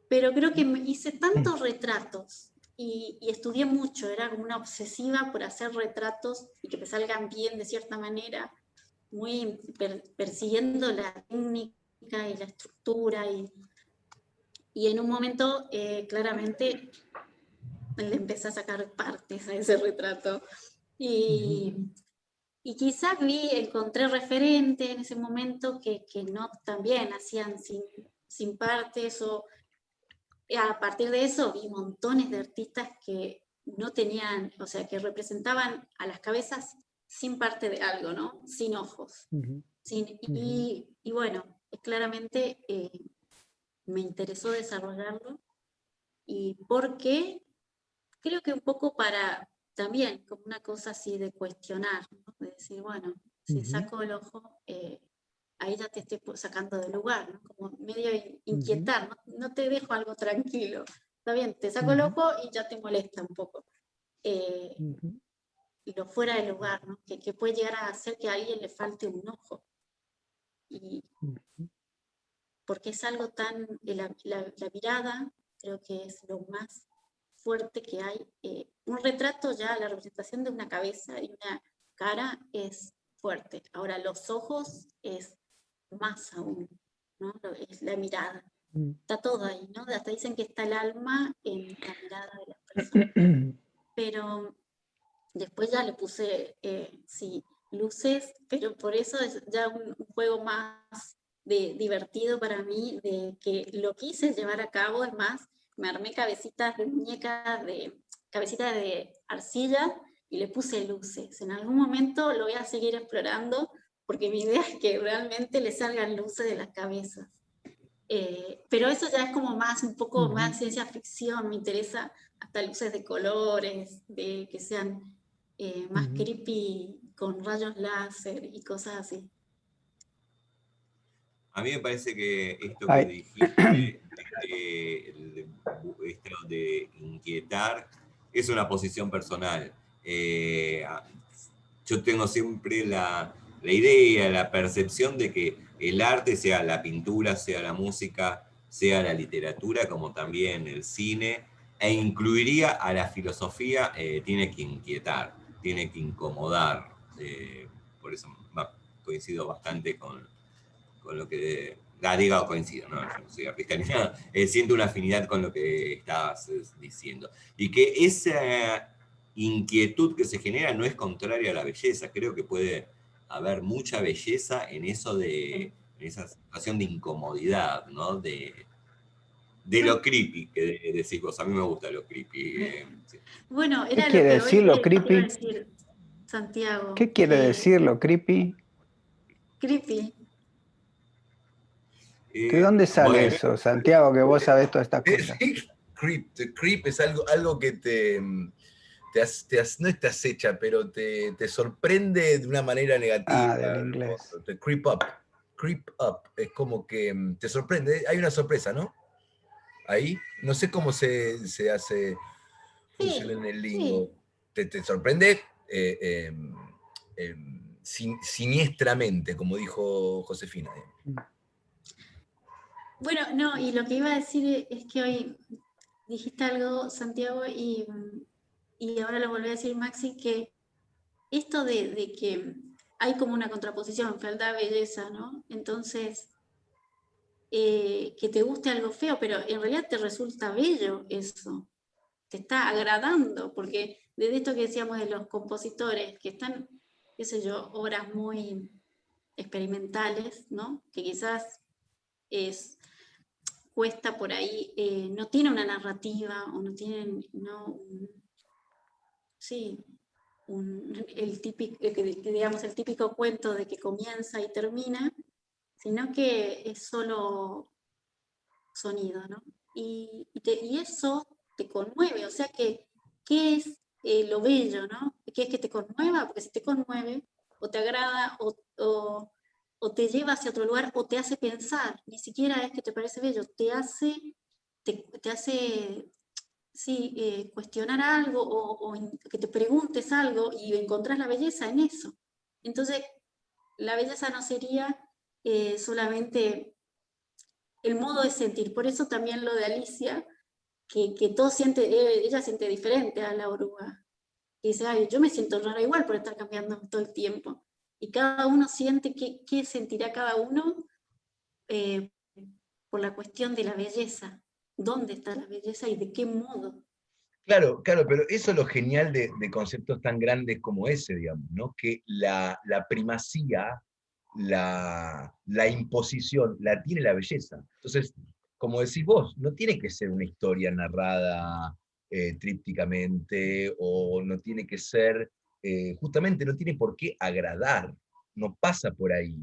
Pero creo que hice tantos retratos y estudié mucho, era como una obsesiva por hacer retratos y que me salgan bien de cierta manera, muy persiguiendo la técnica y la estructura, y en un momento claramente le empecé a sacar partes a ese retrato. Y quizás encontré referente en ese momento que no también hacían sin partes, o a partir de eso vi montones de artistas que no tenían, o sea, que representaban a las cabezas sin parte de algo, ¿no? Sin ojos. Y bueno, claramente me interesó desarrollarlo, y porque creo que un poco para también como una cosa así de cuestionar, ¿no? De decir, bueno, si saco el ojo, ahí ya te estoy sacando del lugar, ¿no? Como medio inquietar, no te dejo algo tranquilo. Está bien, te saco el ojo y ya te molesta un poco. Y lo fuera de lugar, ¿no? Que puede llegar a hacer que a alguien le falte un ojo. Y porque es algo tan, la mirada creo que es lo más fuerte que hay. Un retrato, ya la representación de una cabeza y una cara es fuerte. Ahora los ojos es más aún, ¿no? Es la mirada. Está todo ahí, ¿no? Hasta dicen que está el alma en la mirada de las personas. Pero después ya le puse, sí, luces, pero por eso es ya un juego más divertido para mí, de que lo quise llevar a cabo. Es más, me armé cabecitas de muñecas, cabecitas de arcilla, y le puse luces. En algún momento lo voy a seguir explorando, porque mi idea es que realmente le salgan luces de las cabezas. Pero eso ya es como más, un poco más ciencia ficción. Me interesa hasta luces de colores, de que sean más creepy, con rayos láser y cosas así. A mí me parece que esto que dijiste, esto de inquietar, es una posición personal. Yo tengo siempre la idea, la percepción de que el arte, sea la pintura, sea la música, sea la literatura, como también el cine, e incluiría a la filosofía, tiene que inquietar, tiene que incomodar. Por eso coincido bastante con lo que... digo, coincido, no, yo no soy artista ni nada, siento una afinidad con lo que estabas diciendo. Y que esa inquietud que se genera no es contraria a la belleza. Creo que puede haber mucha belleza en eso en esa situación de incomodidad, ¿no? De lo creepy que decís vos. A mí me gusta lo creepy. Sí. Bueno, ¿Qué era lo quiere que decir hoy lo te iba a creepy? decir, Santiago. ¿Qué quiere decir lo creepy? Creepy. ¿De dónde sale Bueno, eso, Santiago, que vos sabés todas estas cosas? Creep es algo que no te acecha, pero te sorprende de una manera negativa. Ah, del inglés. Te creep up. Creep up. Es como que te sorprende. Hay una sorpresa, ¿no? Ahí. No sé cómo se hace, funciona en el lingo. Sí. Te sorprende siniestramente, como dijo Josefina. Bueno, no, y lo que iba a decir es que hoy dijiste algo, Santiago, y y ahora lo volví a decir Maxi, que esto de que hay como una contraposición, fealdad, belleza, ¿no? Entonces, que te guste algo feo, pero en realidad te resulta bello eso, te está agradando, porque desde esto que decíamos de los compositores, que están, qué sé yo, obras muy experimentales, ¿no? Que quizás cuesta por ahí, no tiene una narrativa, o no tienen, no, sí, el típico, digamos, el típico cuento de que comienza y termina, sino que es solo sonido, ¿no? Y eso te conmueve, o sea que, ¿qué es lo bello, ¿no? ¿Qué es que te conmueva? Porque si te conmueve, o te agrada, o te lleva hacia otro lugar, o te hace pensar, ni siquiera es que te parece bello, te hace sí, cuestionar algo, que te preguntes algo, y encontrás la belleza en eso. Entonces, la belleza no sería solamente el modo de sentir. Por eso también lo de Alicia, que todo siente, ella siente diferente a la oruga. Y dice, ay, yo me siento rara igual por estar cambiando todo el tiempo. Y cada uno siente qué sentirá cada uno eh, por la cuestión de la belleza. ¿Dónde está la belleza y de qué modo? Claro, claro, pero eso es lo genial de conceptos tan grandes como ese, digamos, ¿no? Que la primacía, la imposición, la tiene la belleza. Entonces, como decís vos, no tiene que ser una historia narrada trípticamente, o no tiene que ser, justamente no tiene por qué agradar, no pasa por ahí.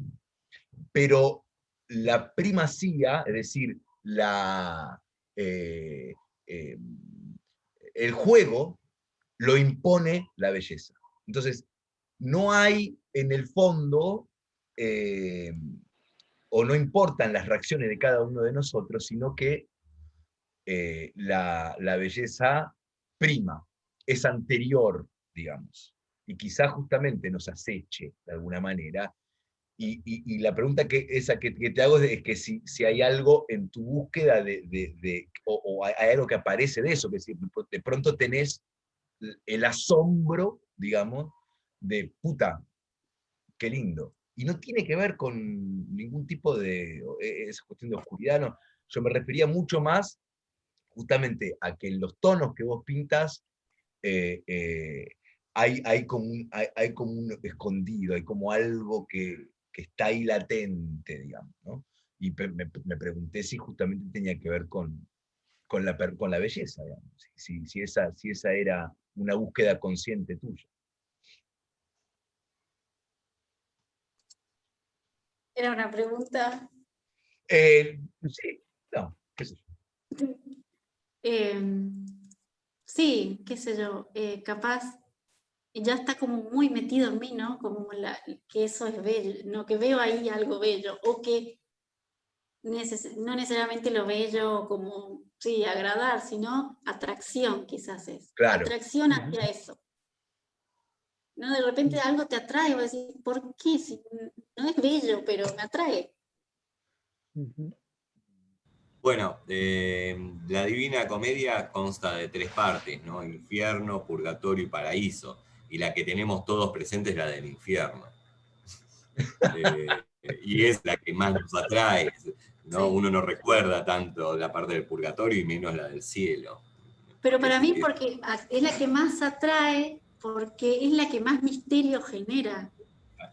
Pero la primacía, es decir, eh, eh, el juego lo impone la belleza. Entonces, no hay en el fondo, eh, o no importan las reacciones de cada uno de nosotros, sino que la belleza prima, es anterior, digamos, y quizá justamente nos aceche de alguna manera. Y la pregunta que te hago es que si hay algo en tu búsqueda o hay algo que aparece de eso, que si de pronto tenés el asombro, digamos, de puta, qué lindo. Y no tiene que ver con ningún tipo de esa cuestión de oscuridad, no. Yo me refería mucho más justamente a que en los tonos que vos pintas eh, eh, hay como un escondido, hay como algo que está ahí latente, digamos, ¿no? Y me pregunté si justamente tenía que ver con la belleza, digamos, si esa era una búsqueda consciente tuya. Era una pregunta. Sí, no, qué sé yo. Sí, qué sé yo, capaz ya está como muy metido en mí, ¿no? Como que eso es bello, ¿no? Que veo ahí algo bello, o que no necesariamente lo bello como, sí, agradar, sino atracción quizás es. Claro. Atracción hacia eso. ¿No? De repente algo te atrae, vas a decir, ¿por qué? Si no es bello, pero me atrae. Bueno, la Divina Comedia consta de 3 partes, ¿no? Infierno, purgatorio y paraíso. Y la que tenemos todos presentes es la del infierno. Y es la que más nos atrae, ¿no? Sí. Uno no recuerda tanto la parte del purgatorio y menos la del cielo. Pero para Parece mí que porque es la que más atrae, porque es la que más misterio genera.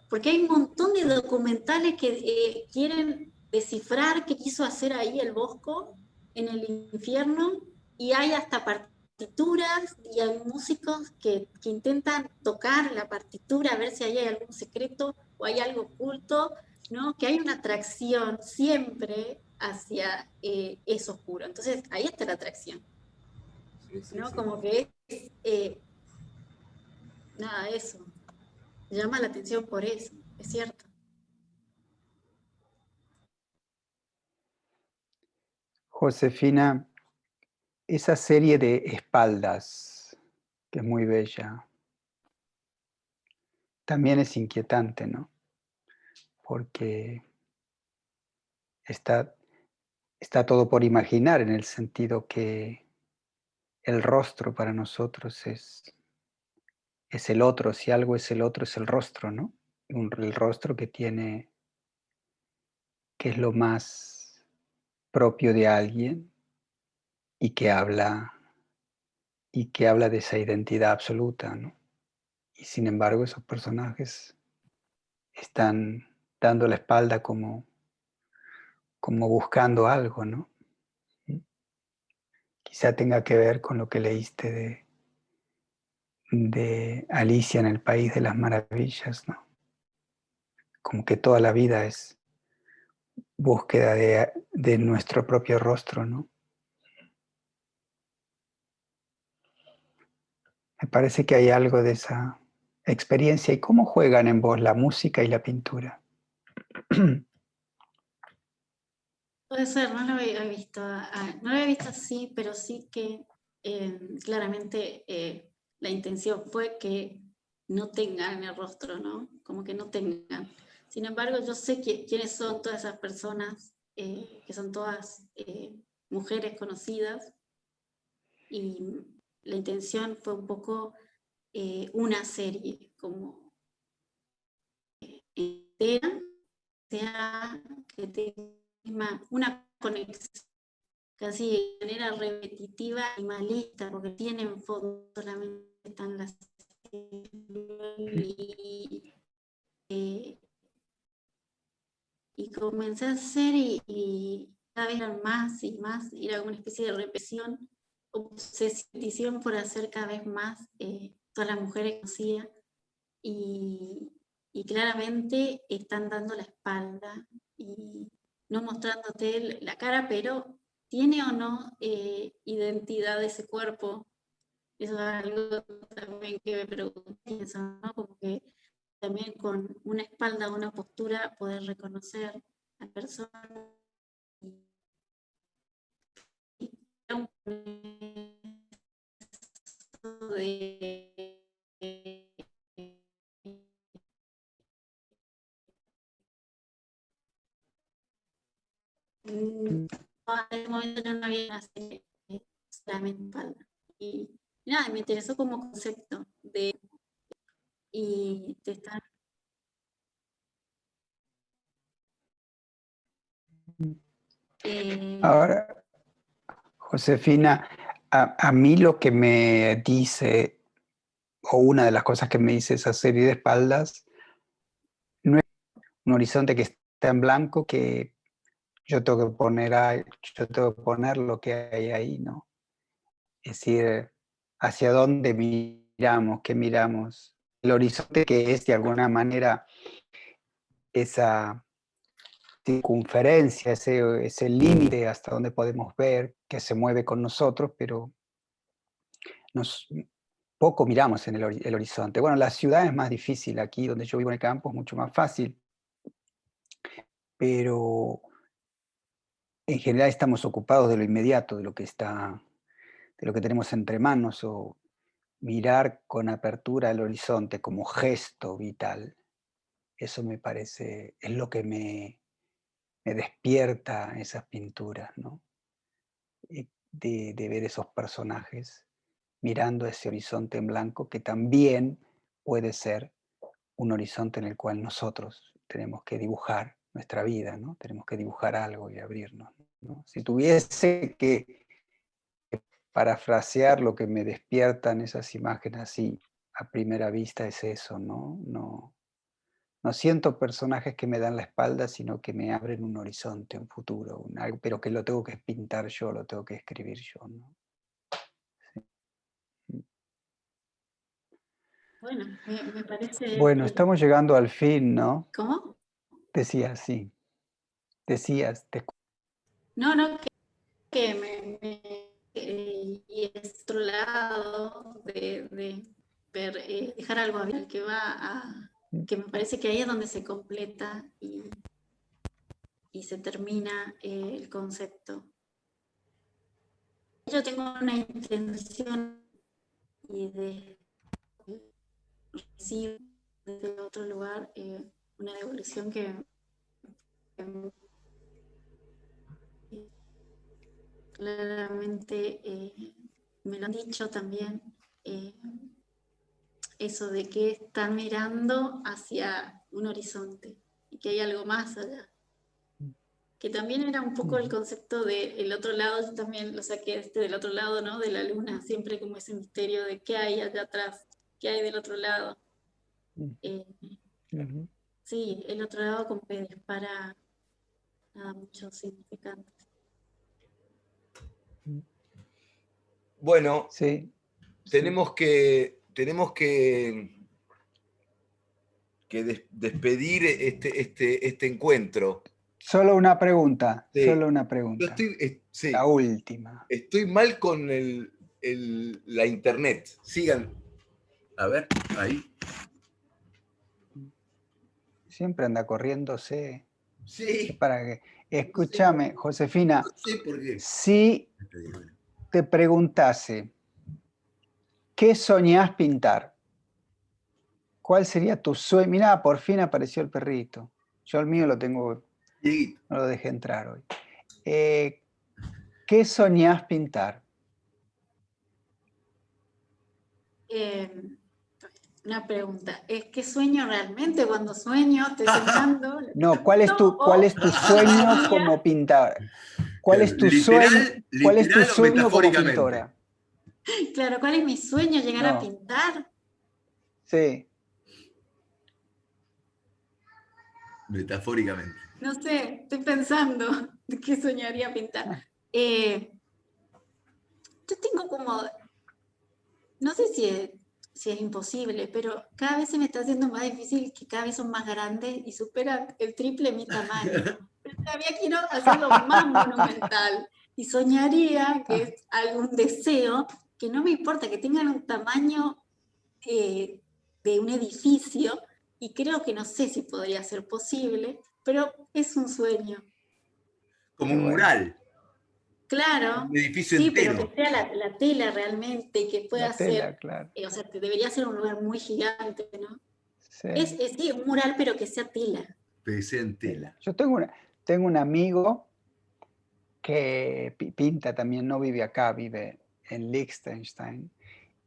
Porque hay un montón de documentales que quieren descifrar qué quiso hacer ahí el Bosco en el infierno, y hay hasta partituras y hay músicos que intentan tocar la partitura a ver si ahí hay algún secreto o hay algo oculto, ¿no? Que hay una atracción siempre hacia eso oscuro. Entonces ahí está la atracción, sí, sí, ¿no? sí. Como que es, nada, eso, llama la atención por eso, es cierto. Josefina, esa serie de espaldas, que es muy bella, también es inquietante, ¿no? Porque está todo por imaginar, en el sentido que el rostro para nosotros es el otro, si algo es el otro es el rostro, ¿no? El rostro que es lo más propio de alguien y y que habla de esa identidad absoluta, ¿no? Y sin embargo esos personajes están dando la espalda como buscando algo, ¿no? Quizá tenga que ver con lo que leíste de Alicia en el País de las Maravillas, ¿no? Como que toda la vida es búsqueda de nuestro propio rostro, ¿no? Me parece que hay algo de esa experiencia. ¿Y cómo juegan en vos la música y la pintura? Puede ser, no lo había visto, no lo había visto así, pero sí que claramente la intención fue que no tengan el rostro, ¿no? Como que no tengan. Sin embargo, yo sé quiénes son todas esas personas, que son todas mujeres conocidas, y la intención fue un poco una serie, como entera, sea que tenga una conexión casi de manera repetitiva y malista, porque tienen fondo, solamente están las y, y comencé a hacer y cada vez eran más y más, era como una especie de represión, obsesión por hacer cada vez más todas las mujeres que conocía, y, y claramente están dando la espalda y no mostrándote la cara, pero ¿tiene o no identidad de ese cuerpo? Eso es algo también que me pregunto, ¿no? Como que también con una espalda, una postura, poder reconocer a la persona y un proceso de en ese momento yo no había nacido solamente espalda. Y nada, me interesó como concepto de y te están Ahora, Josefina, a mí lo que me dice, o una de las cosas que me dice esa serie de espaldas, no es un horizonte que está en blanco, que yo tengo que yo tengo que poner lo que hay ahí, ¿no? Es decir, hacia dónde miramos, qué miramos. El horizonte que es de alguna manera esa circunferencia, ese límite hasta donde podemos ver, que se mueve con nosotros, pero poco miramos en el horizonte. Bueno, la ciudad es más difícil, aquí donde yo vivo en el campo es mucho más fácil, pero en general estamos ocupados de lo inmediato, de lo que tenemos entre manos, o mirar con apertura al horizonte como gesto vital. Eso me parece, es lo que me despierta esas pinturas, ¿no? De ver esos personajes mirando ese horizonte en blanco que también puede ser un horizonte en el cual nosotros tenemos que dibujar nuestra vida, ¿no? Tenemos que dibujar algo y abrirnos, ¿no? Si tuviese que parafrasear lo que me despiertan esas imágenes así a primera vista es eso, ¿no? No siento personajes que me dan la espalda, sino que me abren un horizonte, un futuro, algo, pero que lo tengo que pintar yo, lo tengo que escribir yo, ¿no? Sí. bueno, me parece. Bueno, estamos llegando al fin, ¿no? ¿Cómo? Decías, sí. Decías, No, no, que y es otro lado de ver, dejar algo abierto que va a, que me parece que ahí es donde se completa y se termina el concepto. Yo tengo una intención y de recibir desde otro lugar una devolución que claramente me lo han dicho también, eso de que están mirando hacia un horizonte y que hay algo más allá. Que también era un poco el concepto del otro lado, yo también lo saqué del otro lado, ¿no? De la luna, siempre como ese misterio de qué hay allá atrás, qué hay del otro lado. Sí, el otro lado como que dispara muchos significantes. Bueno, Sí. tenemos que despedir este encuentro. Solo una pregunta, Sí. solo una Yo pregunta. sí, La última. estoy mal con la internet. Sigan. A ver, ahí. Siempre anda corriéndose. Sí. Para que, escúchame, Josefina, No sé por qué. si te preguntase, ¿qué soñás pintar? ¿Cuál sería tu sueño? Mirá, por fin apareció el perrito. Yo el mío lo tengo, Dieguito. no lo dejé entrar hoy. ¿Qué soñás pintar? Una pregunta, ¿es qué sueño realmente cuando sueño? ¿Estoy soñando? No, ¿cuál es tu sueño como pintor? ¿Cuál es tu sueño, Literal o como metafóricamente. pintora? Claro, ¿cuál es mi sueño? ¿Llegar a No. pintar? Sí. Metafóricamente. No sé, estoy pensando de qué soñaría pintar. Yo tengo como, no sé si es imposible, pero cada vez se me está haciendo más difícil, que cada vez son más grandes y superan el triple mi tamaño. Pero todavía quiero hacerlo más monumental y soñaría que es algún deseo, que no me importa que tengan un tamaño de un edificio, y creo que no sé si podría ser posible, pero es un sueño. Como un mural. Claro, Un edificio sí, entero. pero que sea la tela realmente, que pueda La tela, ser, claro. o sea, que debería ser un lugar muy gigante, ¿no? Sí. Sí, un mural, pero que sea tela. PC en tela. Yo tengo un amigo que pinta también, no vive acá, vive en Liechtenstein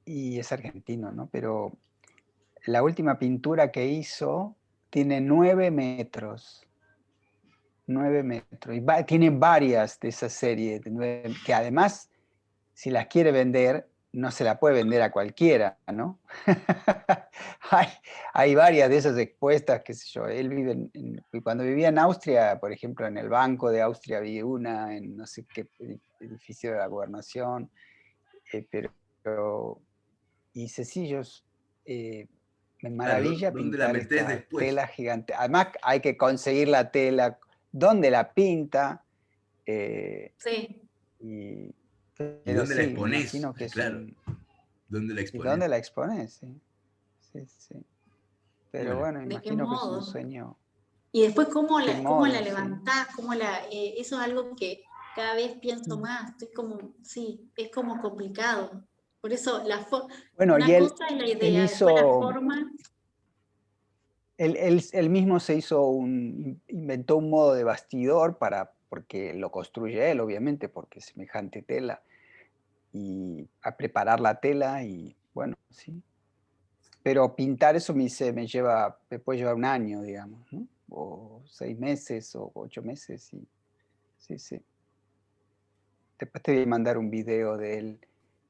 y es argentino, ¿no? Pero la última pintura que hizo tiene 9 metros. 9 metros. Y tiene varias de esa serie, que además, si las quiere vender, no se la puede vender a cualquiera, ¿no? hay varias de esas expuestas, qué sé yo. Él vive cuando vivía en Austria, por ejemplo, en el Banco de Austria vi una, en no sé qué edificio de la gobernación, pero y sencillos. Me maravilla ¿Dónde la pintar metés esta después? tela gigante. Además, hay que conseguir la tela, dónde la pinta. Sí. ¿Y Pero dónde la sí, me exponés? imagino que es Claro. ¿Dónde la ¿Y exponés? dónde la expones? Sí, sí, sí. Pero bueno, ¿De qué imagino que es un modo? sueño. Y después, ¿cómo ¿Qué la modo? Sí. levantás? Eso es algo que cada vez pienso más. Estoy como, sí, es como complicado. Por eso, Bueno, y una cosa es la él idea, después la hizo, forma. él mismo inventó un modo de bastidor porque lo construye él, obviamente, porque es semejante tela, y a preparar la tela y bueno, sí. Pero pintar eso me puede llevar un año, digamos, ¿no? O 6 meses o 8 meses. Sí, sí. Después te voy a mandar un video de él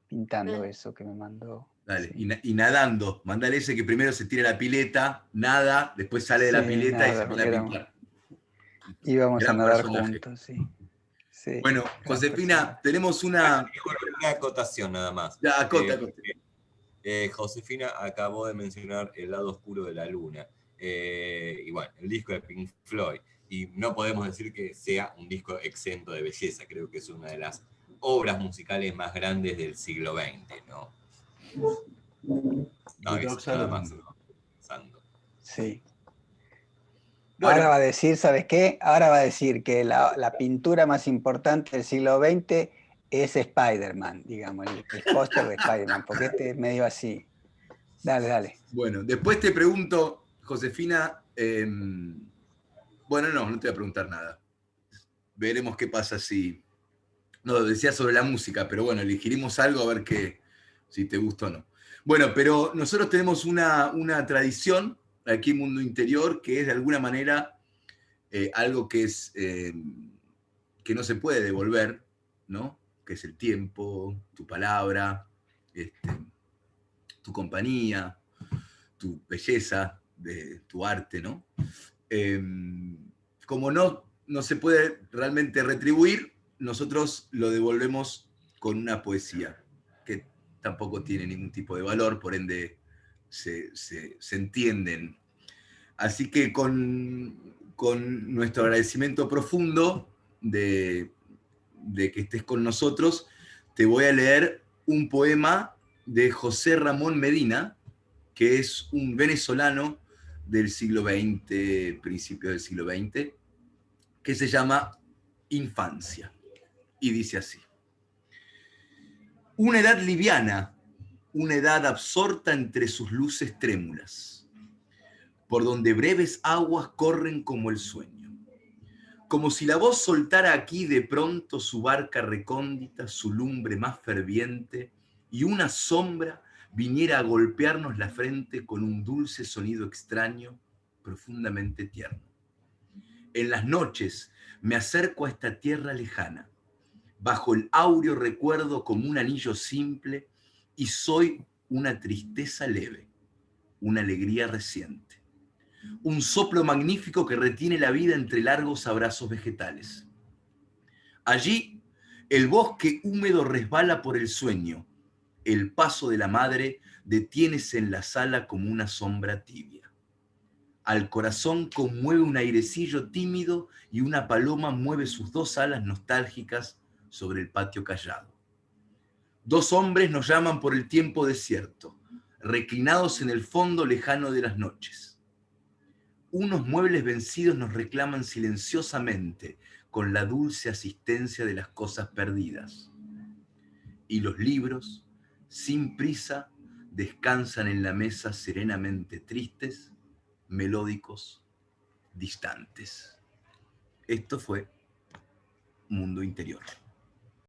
pintando eso que me mandó. Dale, Sí, y nadando. Mandale ese que primero se tira a la pileta, nada, después sale de la sí, pileta y se nada, pone a pintar. íbamos a Gran nadar personaje. juntos, sí. Sí, Bueno, gran Josefina, personaje. tenemos una acotación nada más. Ya, acote. Josefina acabó de mencionar El lado oscuro de la luna. Y bueno, el disco de Pink Floyd. Y no podemos decir que sea un disco exento de belleza. Creo que es una de las obras musicales más grandes del siglo XX, ¿no? No, eso, nada más. Pensando. Sí. Bueno, Ahora va a decir, ¿sabes qué? Ahora va a decir que la pintura más importante del siglo XX es Spider-Man, digamos, el póster de Spider-Man, porque este es medio así. Dale, dale. bueno, después te pregunto, Josefina, bueno, no te voy a preguntar nada. Veremos qué pasa si No, decía sobre la música, pero bueno, elegiremos algo a ver si te gusta o no. Bueno, pero nosotros tenemos una tradición aquí en Mundo Interior que es de alguna manera algo que que no se puede devolver, ¿no? Que es el tiempo, tu palabra, tu compañía, tu belleza, tu arte, ¿no? Como no se puede realmente retribuir, nosotros lo devolvemos con una poesía, que tampoco tiene ningún tipo de valor, por ende se entienden. Así que con nuestro agradecimiento profundo de que estés con nosotros, te voy a leer un poema de José Ramón Medina, que es un venezolano del siglo XX, principios del siglo XX, que se llama Infancia. Y dice así: una edad liviana, una edad absorta entre sus luces trémulas, por donde breves aguas corren como el sueño. Como si la voz soltara aquí de pronto su barca recóndita, su lumbre más ferviente, y una sombra viniera a golpearnos la frente con un dulce sonido extraño, profundamente tierno. En las noches me acerco a esta tierra lejana, bajo el áureo recuerdo como un anillo simple, y soy una tristeza leve, una alegría reciente. Un soplo magnífico que retiene la vida entre largos abrazos vegetales. Allí, el bosque húmedo resbala por el sueño. El paso de la madre detiénese en la sala como una sombra tibia. Al corazón conmueve un airecillo tímido y una paloma mueve sus dos alas nostálgicas sobre el patio callado. Dos hombres nos llaman por el tiempo desierto, reclinados en el fondo lejano de las noches. Unos muebles vencidos nos reclaman silenciosamente con la dulce asistencia de las cosas perdidas. Y los libros, sin prisa, descansan en la mesa serenamente tristes, melódicos, distantes. Esto fue Mundo Interior.